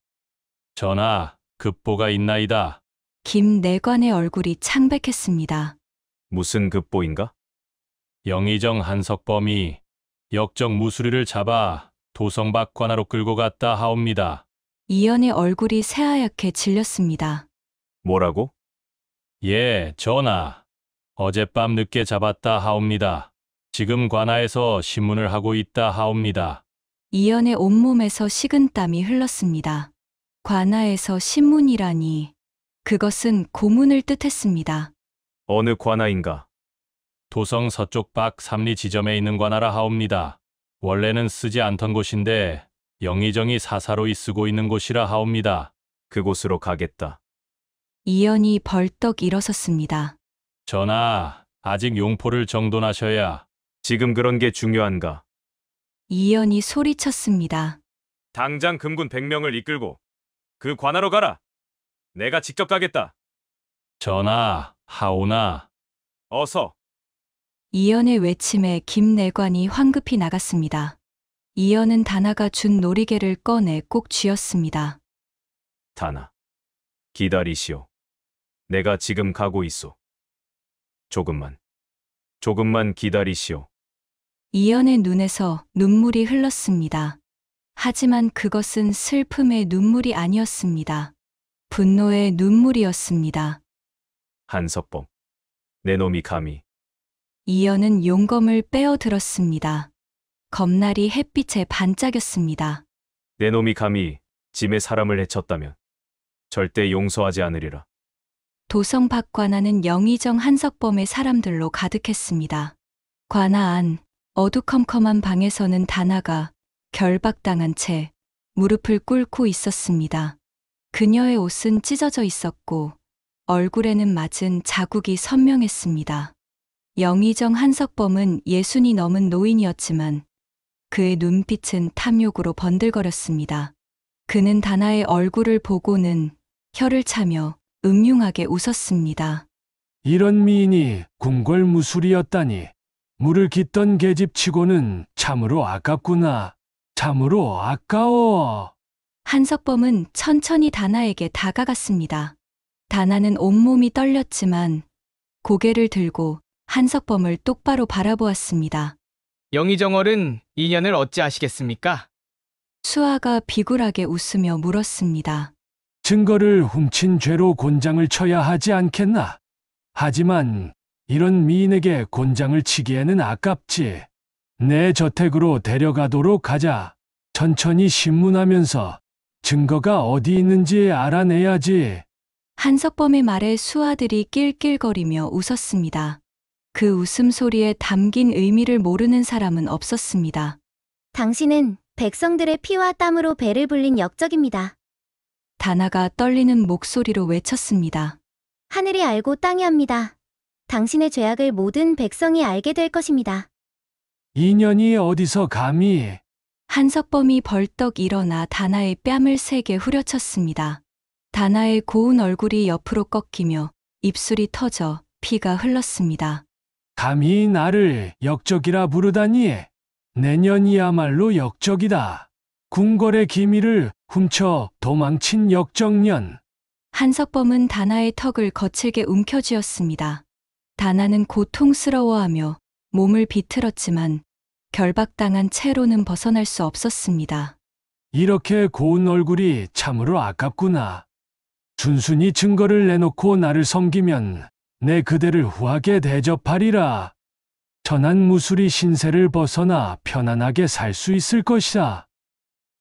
전하, 급보가 있나이다. 김내관의 얼굴이 창백했습니다. 무슨 급보인가? 영의정 한석범이 역적 무수리를 잡아 도성 밖 관하로 끌고 갔다 하옵니다. 이연의 얼굴이 새하얗게 질렸습니다. 뭐라고? 예, 전하. 어젯밤 늦게 잡았다 하옵니다. 지금 관하에서 신문을 하고 있다 하옵니다. 이연의 온몸에서 식은땀이 흘렀습니다. 관하에서 신문이라니 그것은 고문을 뜻했습니다. 어느 관하인가? 도성 서쪽 밖 삼리 지점에 있는 관하라 하옵니다. 원래는 쓰지 않던 곳인데 영의정이 사사로이 쓰고 있는 곳이라 하옵니다. 그곳으로 가겠다. 이연이 벌떡 일어섰습니다. 전하, 아직 용포를 정돈하셔야. 지금 그런 게 중요한가? 이연이 소리쳤습니다. 당장 금군 100명을 이끌고 그 관하로 가라. 내가 직접 가겠다. 전하, 하오나. 어서. 이연의 외침에 김내관이 황급히 나갔습니다. 이연은 다나가 준 놀이개를 꺼내 꼭 쥐었습니다. 다나. 기다리시오. 내가 지금 가고 있소. 조금만 기다리시오. 이연의 눈에서 눈물이 흘렀습니다. 하지만 그것은 슬픔의 눈물이 아니었습니다. 분노의 눈물이었습니다. 한석범. 내 놈이 감히. 이연은 용검을 빼어들었습니다. 검날이 햇빛에 반짝였습니다. 내 놈이 감히 짐의 사람을 해쳤다면 절대 용서하지 않으리라. 도성 밖 관아는 영의정 한석범의 사람들로 가득했습니다. 관아 안 어두컴컴한 방에서는 다나가 결박당한 채 무릎을 꿇고 있었습니다. 그녀의 옷은 찢어져 있었고 얼굴에는 맞은 자국이 선명했습니다. 영의정 한석범은 60이 넘은 노인이었지만 그의 눈빛은 탐욕으로 번들거렸습니다. 그는 다나의 얼굴을 보고는 혀를 차며 음흉하게 웃었습니다. 이런 미인이 궁궐무술이었다니 물을 깃던 계집치고는 참으로 아깝구나. 참으로 아까워. 한석범은 천천히 다나에게 다가갔습니다. 다나는 온몸이 떨렸지만 고개를 들고 한석범을 똑바로 바라보았습니다. 영의정 어른, 인연을 어찌하시겠습니까? 수아가 비굴하게 웃으며 물었습니다. 증거를 훔친 죄로 곤장을 쳐야 하지 않겠나? 하지만 이런 미인에게 곤장을 치기에는 아깝지. 내 저택으로 데려가도록 하자. 천천히 신문하면서 증거가 어디 있는지 알아내야지. 한석범의 말에 수아들이 낄낄거리며 웃었습니다. 그 웃음소리에 담긴 의미를 모르는 사람은 없었습니다. 당신은 백성들의 피와 땀으로 배를 불린 역적입니다. 다나가 떨리는 목소리로 외쳤습니다. 하늘이 알고 땅이 압니다. 당신의 죄악을 모든 백성이 알게 될 것입니다. 인연이 어디서 감히. 한석범이 벌떡 일어나 다나의 뺨을 세게 후려쳤습니다. 다나의 고운 얼굴이 옆으로 꺾이며 입술이 터져 피가 흘렀습니다. 감히 나를 역적이라 부르다니. 내년이야말로 역적이다. 궁궐의 기밀을 훔쳐 도망친 역적년. 한석범은 다나의 턱을 거칠게 움켜쥐었습니다. 다나는 고통스러워하며 몸을 비틀었지만 결박당한 채로는 벗어날 수 없었습니다. 이렇게 고운 얼굴이 참으로 아깝구나. 순순히 증거를 내놓고 나를 섬기면 내 그대를 후하게 대접하리라. 천한 무술이 신세를 벗어나 편안하게 살 수 있을 것이다.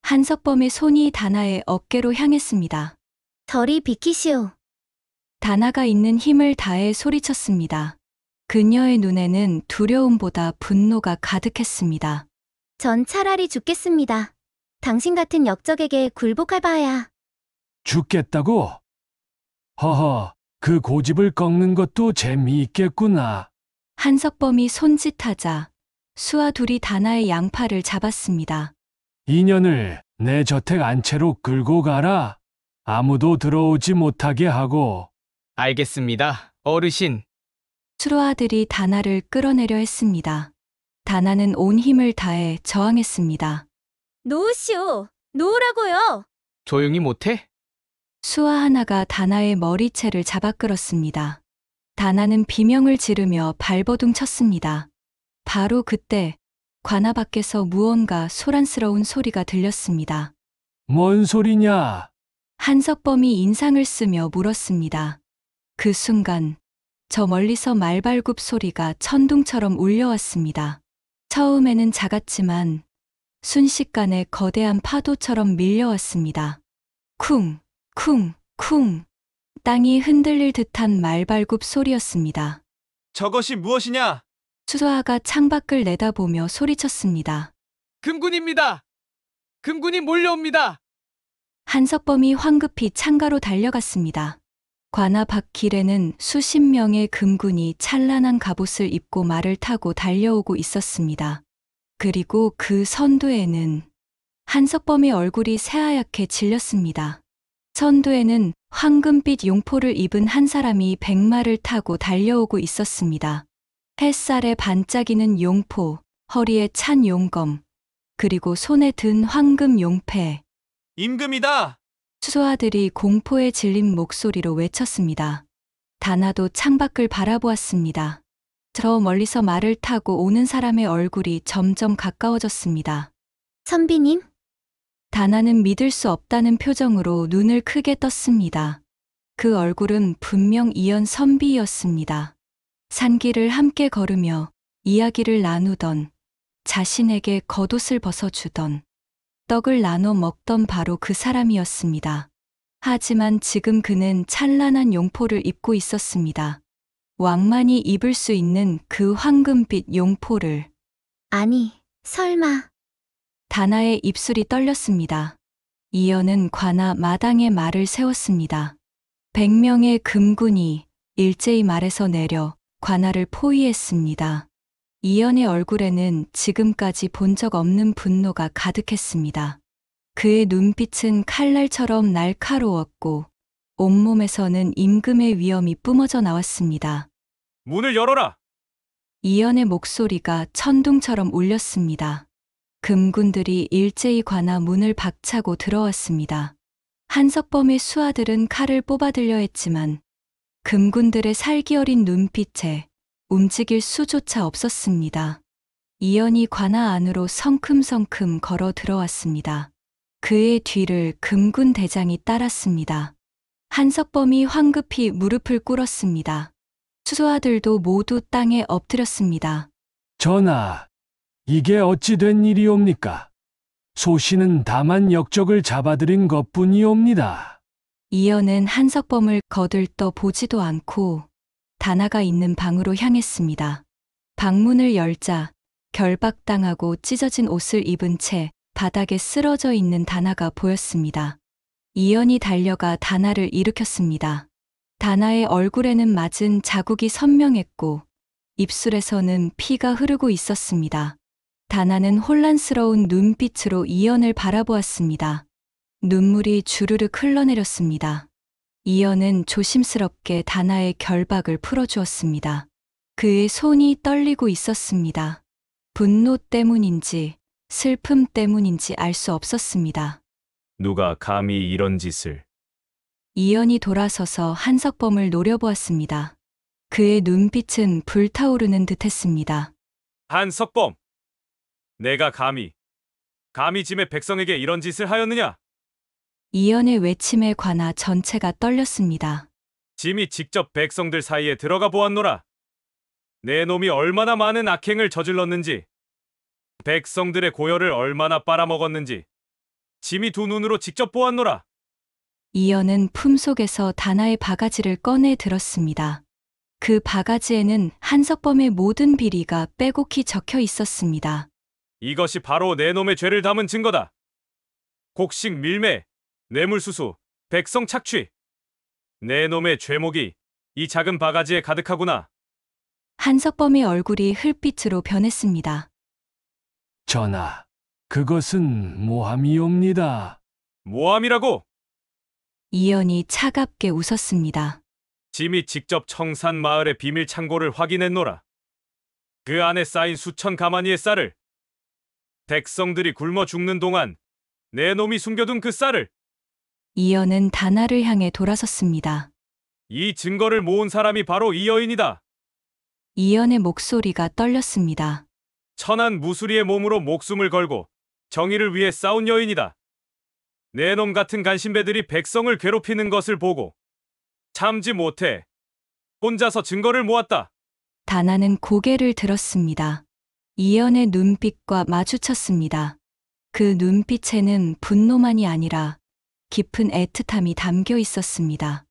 한석범의 손이 다나의 어깨로 향했습니다. 저리 비키시오. 다나가 있는 힘을 다해 소리쳤습니다. 그녀의 눈에는 두려움보다 분노가 가득했습니다. 전 차라리 죽겠습니다. 당신 같은 역적에게 굴복할 바야. 죽겠다고? 허허, 그 고집을 꺾는 것도 재미있겠구나. 한석범이 손짓하자 수아 둘이 다나의 양팔을 잡았습니다. 인연을 내 저택 안채로 끌고 가라. 아무도 들어오지 못하게 하고. 알겠습니다, 어르신. 수아들이 다나를 끌어내려 했습니다. 다나는 온 힘을 다해 저항했습니다. 놓으시오. 놓으라고요. 조용히 못해? 수아 하나가 다나의 머리채를 잡아 끌었습니다. 다나는 비명을 지르며 발버둥 쳤습니다. 바로 그때 관아 밖에서 무언가 소란스러운 소리가 들렸습니다. 뭔 소리냐? 한석범이 인상을 쓰며 물었습니다. 그 순간 저 멀리서 말발굽 소리가 천둥처럼 울려왔습니다. 처음에는 작았지만 순식간에 거대한 파도처럼 밀려왔습니다. 쿵, 쿵, 쿵. 땅이 흔들릴 듯한 말발굽 소리였습니다. 저것이 무엇이냐? 수아가 창밖을 내다보며 소리쳤습니다. 금군입니다. 금군이 몰려옵니다. 한석범이 황급히 창가로 달려갔습니다. 관아 밖 길에는 수십 명의 금군이 찬란한 갑옷을 입고 말을 타고 달려오고 있었습니다. 그리고 그 선두에는 한석범의 얼굴이 새하얗게 질렸습니다. 선두에는 황금빛 용포를 입은 한 사람이 백마를 타고 달려오고 있었습니다. 햇살에 반짝이는 용포, 허리에 찬 용검, 그리고 손에 든 황금 용패. 임금이다! 수하들이 공포에 질린 목소리로 외쳤습니다. 다나도 창밖을 바라보았습니다. 저 멀리서 말을 타고 오는 사람의 얼굴이 점점 가까워졌습니다. 선비님? 다나는 믿을 수 없다는 표정으로 눈을 크게 떴습니다. 그 얼굴은 분명 이연 선비였습니다. 산길을 함께 걸으며 이야기를 나누던, 자신에게 겉옷을 벗어주던, 떡을 나눠 먹던 바로 그 사람이었습니다. 하지만 지금 그는 찬란한 용포를 입고 있었습니다. 왕만이 입을 수 있는 그 황금빛 용포를. 아니, 설마. 다나의 입술이 떨렸습니다. 이연은 관아 마당에 말을 세웠습니다. 100명의 금군이 일제히 말에서 내려 관아를 포위했습니다. 이연의 얼굴에는 지금까지 본 적 없는 분노가 가득했습니다. 그의 눈빛은 칼날처럼 날카로웠고 온몸에서는 임금의 위엄이 뿜어져 나왔습니다. 문을 열어라! 이연의 목소리가 천둥처럼 울렸습니다. 금군들이 일제히 관아 문을 박차고 들어왔습니다. 한석범의 수하들은 칼을 뽑아들려 했지만 금군들의 살기 어린 눈빛에 움직일 수조차 없었습니다. 이연이 관아 안으로 성큼성큼 걸어 들어왔습니다. 그의 뒤를 금군 대장이 따랐습니다. 한석범이 황급히 무릎을 꿇었습니다. 수하들도 모두 땅에 엎드렸습니다. 전하, 이게 어찌 된 일이옵니까? 소신은 다만 역적을 잡아들인 것뿐이옵니다. 이연은 한석범을 거들떠 보지도 않고 다나가 있는 방으로 향했습니다. 방문을 열자 결박당하고 찢어진 옷을 입은 채 바닥에 쓰러져 있는 다나가 보였습니다. 이연이 달려가 다나를 일으켰습니다. 다나의 얼굴에는 맞은 자국이 선명했고 입술에서는 피가 흐르고 있었습니다. 다나는 혼란스러운 눈빛으로 이연을 바라보았습니다. 눈물이 주르륵 흘러내렸습니다. 이연은 조심스럽게 다나의 결박을 풀어주었습니다. 그의 손이 떨리고 있었습니다. 분노 때문인지 슬픔 때문인지 알 수 없었습니다. 누가 감히 이런 짓을. 이연이 돌아서서 한석범을 노려보았습니다. 그의 눈빛은 불타오르는 듯했습니다. 한석범! 내가 감히 짐의 백성에게 이런 짓을 하였느냐? 이연의 외침에 관아 전체가 떨렸습니다. 짐이 직접 백성들 사이에 들어가 보았노라. 내 놈이 얼마나 많은 악행을 저질렀는지, 백성들의 고열을 얼마나 빨아먹었는지 짐이 두 눈으로 직접 보았노라. 이연은 품속에서 다나의 바가지를 꺼내 들었습니다. 그 바가지에는 한석범의 모든 비리가 빼곡히 적혀 있었습니다. 이것이 바로 내 놈의 죄를 담은 증거다. 곡식 밀매, 뇌물수수, 백성 착취. 내 놈의 죄목이 이 작은 바가지에 가득하구나. 한석범의 얼굴이 흙빛으로 변했습니다. 전하, 그것은 모함이옵니다. 모함이라고? 이연이 차갑게 웃었습니다. 짐이 직접 청산 마을의 비밀 창고를 확인했노라. 그 안에 쌓인 수천 가마니의 쌀을, 백성들이 굶어 죽는 동안 내 놈이 숨겨둔 그 쌀을. 이연은 다나를 향해 돌아섰습니다. 이 증거를 모은 사람이 바로 이 여인이다. 이연의 목소리가 떨렸습니다. 천한 무수리의 몸으로 목숨을 걸고 정의를 위해 싸운 여인이다. 내 놈 같은 간신배들이 백성을 괴롭히는 것을 보고 참지 못해 혼자서 증거를 모았다. 다나는 고개를 들었습니다. 이연의 눈빛과 마주쳤습니다. 그 눈빛에는 분노만이 아니라 깊은 애틋함이 담겨 있었습니다.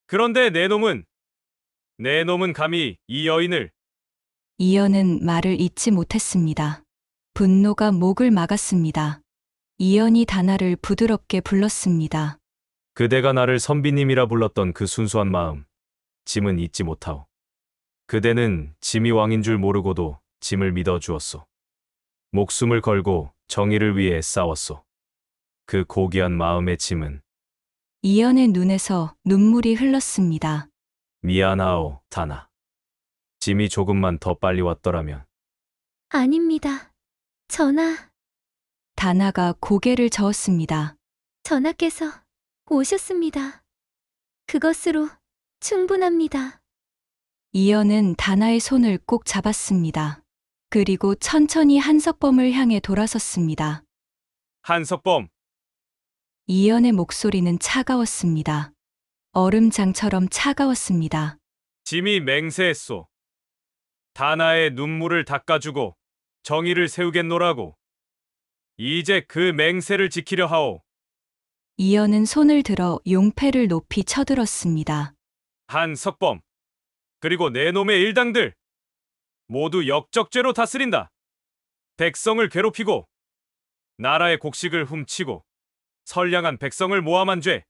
그런데 내 놈은 감히 이 여인을. 이연은 말을 잇지 못했습니다. 분노가 목을 막았습니다. 이연이 다나를 부드럽게 불렀습니다. 그대가 나를 선비님이라 불렀던 그 순수한 마음, 짐은 잊지 못하오. 그대는 짐이 왕인 줄 모르고도 짐을 믿어주었소. 목숨을 걸고 정의를 위해 싸웠소. 그 고귀한 마음의 짐은 이연의 눈에서 눈물이 흘렀습니다. 미안하오, 다나. 짐이 조금만 더 빨리 왔더라면. 아닙니다. 전하, 다나가 고개를 저었습니다. 전하께서 오셨습니다. 그것으로 충분합니다. 이연은 다나의 손을 꼭 잡았습니다. 그리고 천천히 한석범을 향해 돌아섰습니다. 한석범, 이연의 목소리는 차가웠습니다. 얼음장처럼 차가웠습니다. 짐이 맹세했소. 다나의 눈물을 닦아주고 정의를 세우겠노라고. 이제 그 맹세를 지키려 하오. 이연은 손을 들어 용패를 높이 쳐들었습니다. 한석범, 그리고 내 놈의 일당들 모두 역적죄로 다스린다. 백성을 괴롭히고 나라의 곡식을 훔치고 선량한 백성을 모함한 죄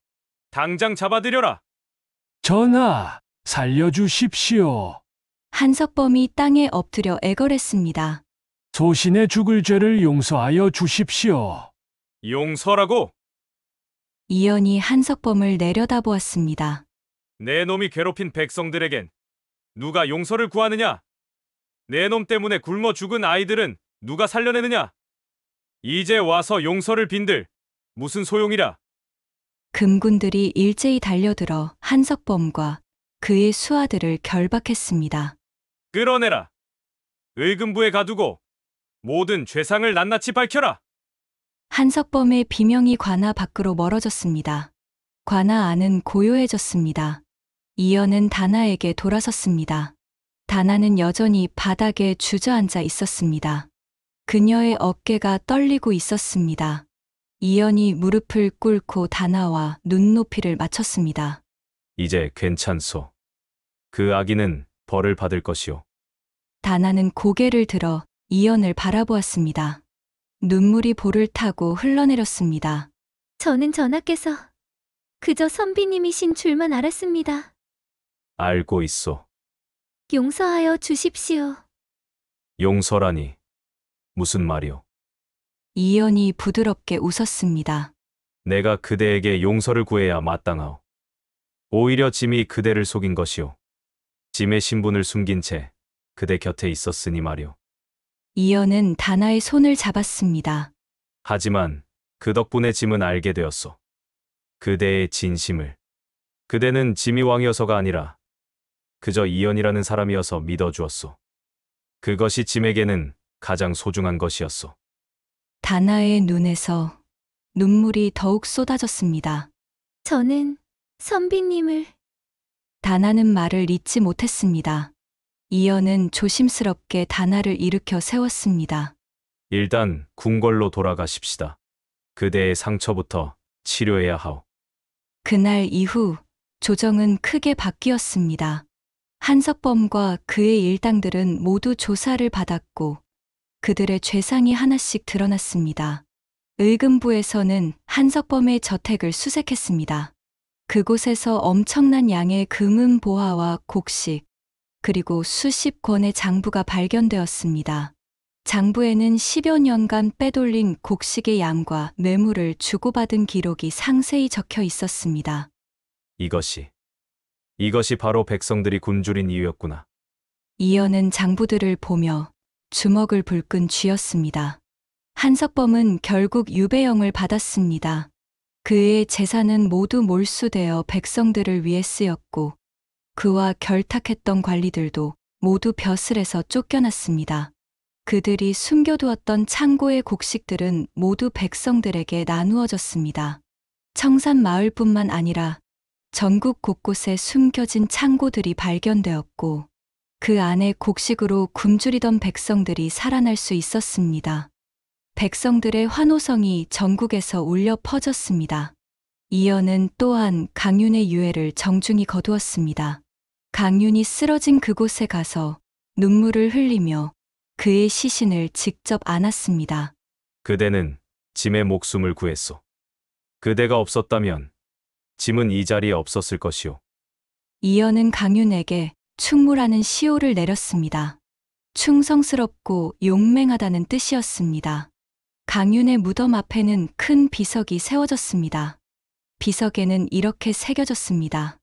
당장 잡아들여라. 전하, 살려주십시오. 한석범이 땅에 엎드려 애걸했습니다. 소신의 죽을 죄를 용서하여 주십시오. 용서라고? 이연이 한석범을 내려다보았습니다. 내 놈이 괴롭힌 백성들에겐 누가 용서를 구하느냐? 내 놈 때문에 굶어 죽은 아이들은 누가 살려내느냐? 이제 와서 용서를 빈들 무슨 소용이랴? 금군들이 일제히 달려들어 한석범과 그의 수하들을 결박했습니다. 끌어내라. 의금부에 가두고 모든 죄상을 낱낱이 밝혀라. 한석범의 비명이 관아 밖으로 멀어졌습니다. 관아 안은 고요해졌습니다. 이연은 다나에게 돌아섰습니다. 다나는 여전히 바닥에 주저앉아 있었습니다. 그녀의 어깨가 떨리고 있었습니다. 이연이 무릎을 꿇고 다나와 눈높이를 맞췄습니다. 이제 괜찮소. 그 아기는 벌을 받을 것이오. 다나는 고개를 들어 이연을 바라보았습니다. 눈물이 볼을 타고 흘러내렸습니다. 저는 전하께서 그저 선비님이신 줄만 알았습니다. 알고 있소. 용서하여 주십시오. 용서라니. 무슨 말이오? 이연이 부드럽게 웃었습니다. 내가 그대에게 용서를 구해야 마땅하오. 오히려 짐이 그대를 속인 것이오. 짐의 신분을 숨긴 채 그대 곁에 있었으니 말이오. 이연은 다나의 손을 잡았습니다. 하지만 그 덕분에 짐은 알게 되었소. 그대의 진심을. 그대는 짐이 왕이어서가 아니라 그저 이연이라는 사람이어서 믿어주었소. 그것이 짐에게는 가장 소중한 것이었소. 다나의 눈에서 눈물이 더욱 쏟아졌습니다. 저는 선비님을. 다나는 말을 잇지 못했습니다. 이연은 조심스럽게 다나를 일으켜 세웠습니다. 일단 궁궐로 돌아가십시다. 그대의 상처부터 치료해야 하오. 그날 이후 조정은 크게 바뀌었습니다. 한석범과 그의 일당들은 모두 조사를 받았고 그들의 죄상이 하나씩 드러났습니다. 의금부에서는 한석범의 저택을 수색했습니다. 그곳에서 엄청난 양의 금은 보화와 곡식, 그리고 수십 권의 장부가 발견되었습니다. 장부에는 10여 년간 빼돌린 곡식의 양과 뇌물을 주고받은 기록이 상세히 적혀 있었습니다. 이것이 바로 백성들이 굶주린 이유였구나. 이연은 장부들을 보며 주먹을 불끈 쥐었습니다. 한석범은 결국 유배형을 받았습니다. 그의 재산은 모두 몰수되어 백성들을 위해 쓰였고 그와 결탁했던 관리들도 모두 벼슬에서 쫓겨났습니다. 그들이 숨겨두었던 창고의 곡식들은 모두 백성들에게 나누어졌습니다. 청산 마을뿐만 아니라 전국 곳곳에 숨겨진 창고들이 발견되었고 그 안에 곡식으로 굶주리던 백성들이 살아날 수 있었습니다. 백성들의 환호성이 전국에서 울려 퍼졌습니다. 이연은 또한 강윤의 유해를 정중히 거두었습니다. 강윤이 쓰러진 그곳에 가서 눈물을 흘리며 그의 시신을 직접 안았습니다. 그대는 짐의 목숨을 구했소. 그대가 없었다면 짐은 이 자리에 없었을 것이오. 이연은 강윤에게 충무라는 시호를 내렸습니다. 충성스럽고 용맹하다는 뜻이었습니다. 강윤의 무덤 앞에는 큰 비석이 세워졌습니다. 비석에는 이렇게 새겨졌습니다.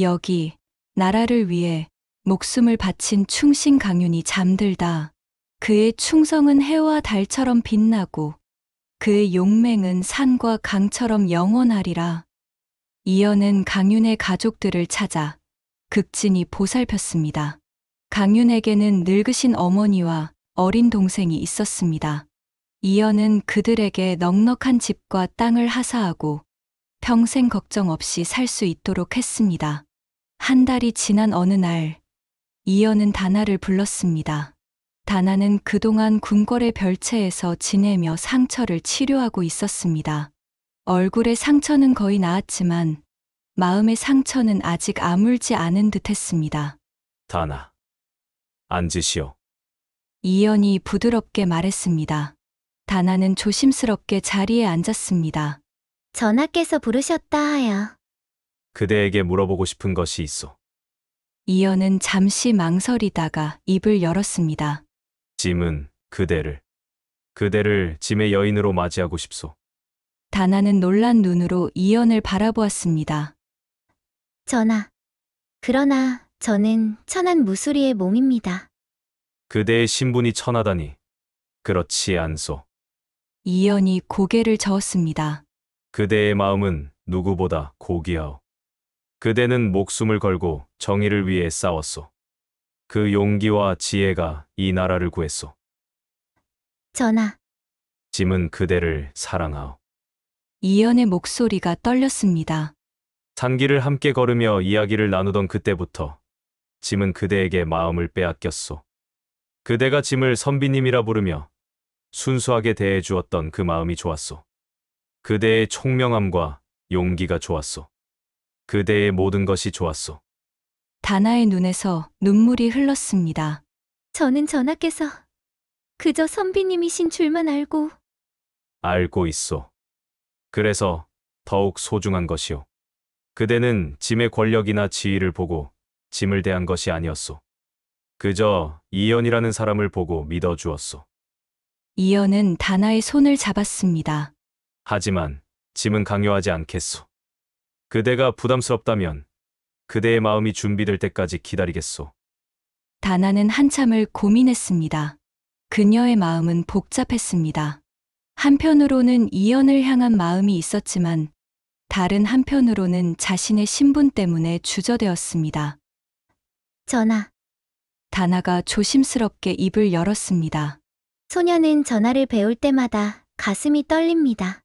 여기 나라를 위해 목숨을 바친 충신 강윤이 잠들다. 그의 충성은 해와 달처럼 빛나고 그의 용맹은 산과 강처럼 영원하리라. 이연은 강윤의 가족들을 찾아 극진히 보살폈습니다. 강윤에게는 늙으신 어머니와 어린 동생이 있었습니다. 이연은 그들에게 넉넉한 집과 땅을 하사하고 평생 걱정 없이 살 수 있도록 했습니다. 한 달이 지난 어느 날, 이연은 다나를 불렀습니다. 다나는 그동안 궁궐의 별채에서 지내며 상처를 치료하고 있었습니다. 얼굴의 상처는 거의 나았지만 마음의 상처는 아직 아물지 않은 듯했습니다. 다나, 앉으시오. 이연이 부드럽게 말했습니다. 다나는 조심스럽게 자리에 앉았습니다. 전하께서 부르셨다 하여. 그대에게 물어보고 싶은 것이 있어. 이연은 잠시 망설이다가 입을 열었습니다. 짐은 그대를 짐의 여인으로 맞이하고 싶소. 다나는 놀란 눈으로 이연을 바라보았습니다. 전하. 그러나 저는 천한 무수리의 몸입니다. 그대의 신분이 천하다니. 그렇지 않소. 이연이 고개를 저었습니다. 그대의 마음은 누구보다 고귀하오. 그대는 목숨을 걸고 정의를 위해 싸웠소. 그 용기와 지혜가 이 나라를 구했소. 전하. 짐은 그대를 사랑하오. 이연의 목소리가 떨렸습니다. 산길을 함께 걸으며 이야기를 나누던 그때부터 짐은 그대에게 마음을 빼앗겼소. 그대가 짐을 선비님이라 부르며 순수하게 대해 주었던 그 마음이 좋았소. 그대의 총명함과 용기가 좋았소. 그대의 모든 것이 좋았소. 다나의 눈에서 눈물이 흘렀습니다. 저는 전하께서 그저 선비님이신 줄만 알고 있소. 그래서 더욱 소중한 것이오. 그대는 짐의 권력이나 지위를 보고 짐을 대한 것이 아니었소. 그저 이연이라는 사람을 보고 믿어주었소. 이연은 다나의 손을 잡았습니다. 하지만 짐은 강요하지 않겠소. 그대가 부담스럽다면 그대의 마음이 준비될 때까지 기다리겠소. 다나는 한참을 고민했습니다. 그녀의 마음은 복잡했습니다. 한편으로는 이연을 향한 마음이 있었지만 다른 한편으로는 자신의 신분 때문에 주저되었습니다. 전하. 다나가 조심스럽게 입을 열었습니다. 소녀는 전하를 배울 때마다 가슴이 떨립니다.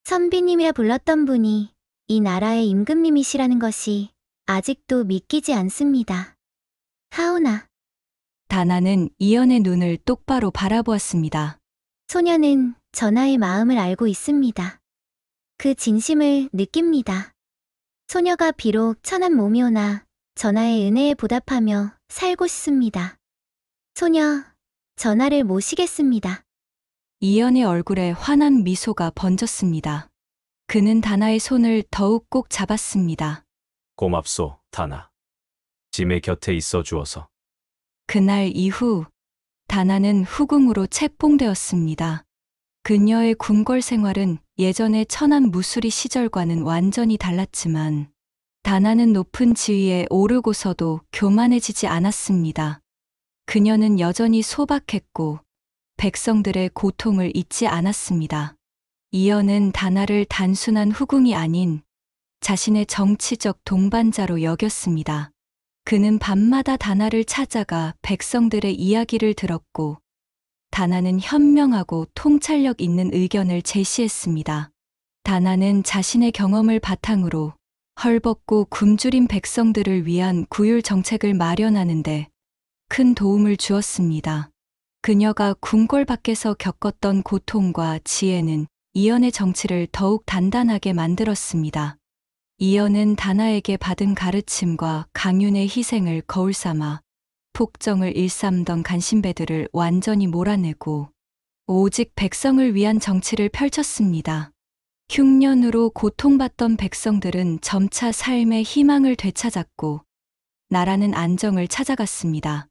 선비님이라 불렀던 분이 이 나라의 임금님이시라는 것이 아직도 믿기지 않습니다. 하오나. 다나는 이연의 눈을 똑바로 바라보았습니다. 소녀는 전하의 마음을 알고 있습니다. 그 진심을 느낍니다. 소녀가 비록 천한 몸이오나 전하의 은혜에 보답하며 살고 싶습니다. 소녀, 전하를 모시겠습니다. 이연의 얼굴에 환한 미소가 번졌습니다. 그는 다나의 손을 더욱 꼭 잡았습니다. 고맙소, 다나. 짐의 곁에 있어 주어서. 그날 이후 다나는 후궁으로 책봉되었습니다. 그녀의 궁궐 생활은 예전의 천안 무수리 시절과는 완전히 달랐지만 다나는 높은 지위에 오르고서도 교만해지지 않았습니다. 그녀는 여전히 소박했고 백성들의 고통을 잊지 않았습니다. 이연은 다나를 단순한 후궁이 아닌 자신의 정치적 동반자로 여겼습니다. 그는 밤마다 다나를 찾아가 백성들의 이야기를 들었고 다나는 현명하고 통찰력 있는 의견을 제시했습니다. 다나는 자신의 경험을 바탕으로 헐벗고 굶주린 백성들을 위한 구휼 정책을 마련하는데 큰 도움을 주었습니다. 그녀가 궁궐 밖에서 겪었던 고통과 지혜는 이연의 정치를 더욱 단단하게 만들었습니다. 이연은 다나에게 받은 가르침과 강윤의 희생을 거울 삼아 폭정을 일삼던 간신배들을 완전히 몰아내고 오직 백성을 위한 정치를 펼쳤습니다. 흉년으로 고통받던 백성들은 점차 삶의 희망을 되찾았고 나라는 안정을 찾아갔습니다.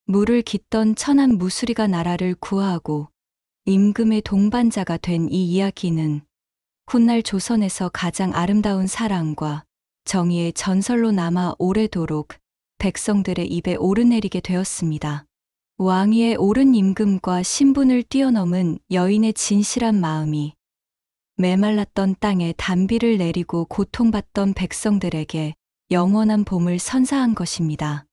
물을 깃던 천안 무수리가 나라를 구하고 임금의 동반자가 된 이 이야기는 훗날 조선에서 가장 아름다운 사랑과 정의의 전설로 남아 오래도록 백성들의 입에 오르내리게 되었습니다. 왕위에 오른 임금과 신분을 뛰어넘은 여인의 진실한 마음이 메말랐던 땅에 단비를 내리고 고통받던 백성들에게 영원한 봄을 선사한 것입니다.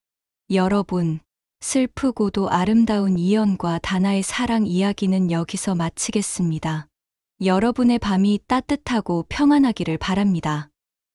여러분, 슬프고도 아름다운 이연과 다나의 사랑 이야기는 여기서 마치겠습니다. 여러분의 밤이 따뜻하고 평안하기를 바랍니다.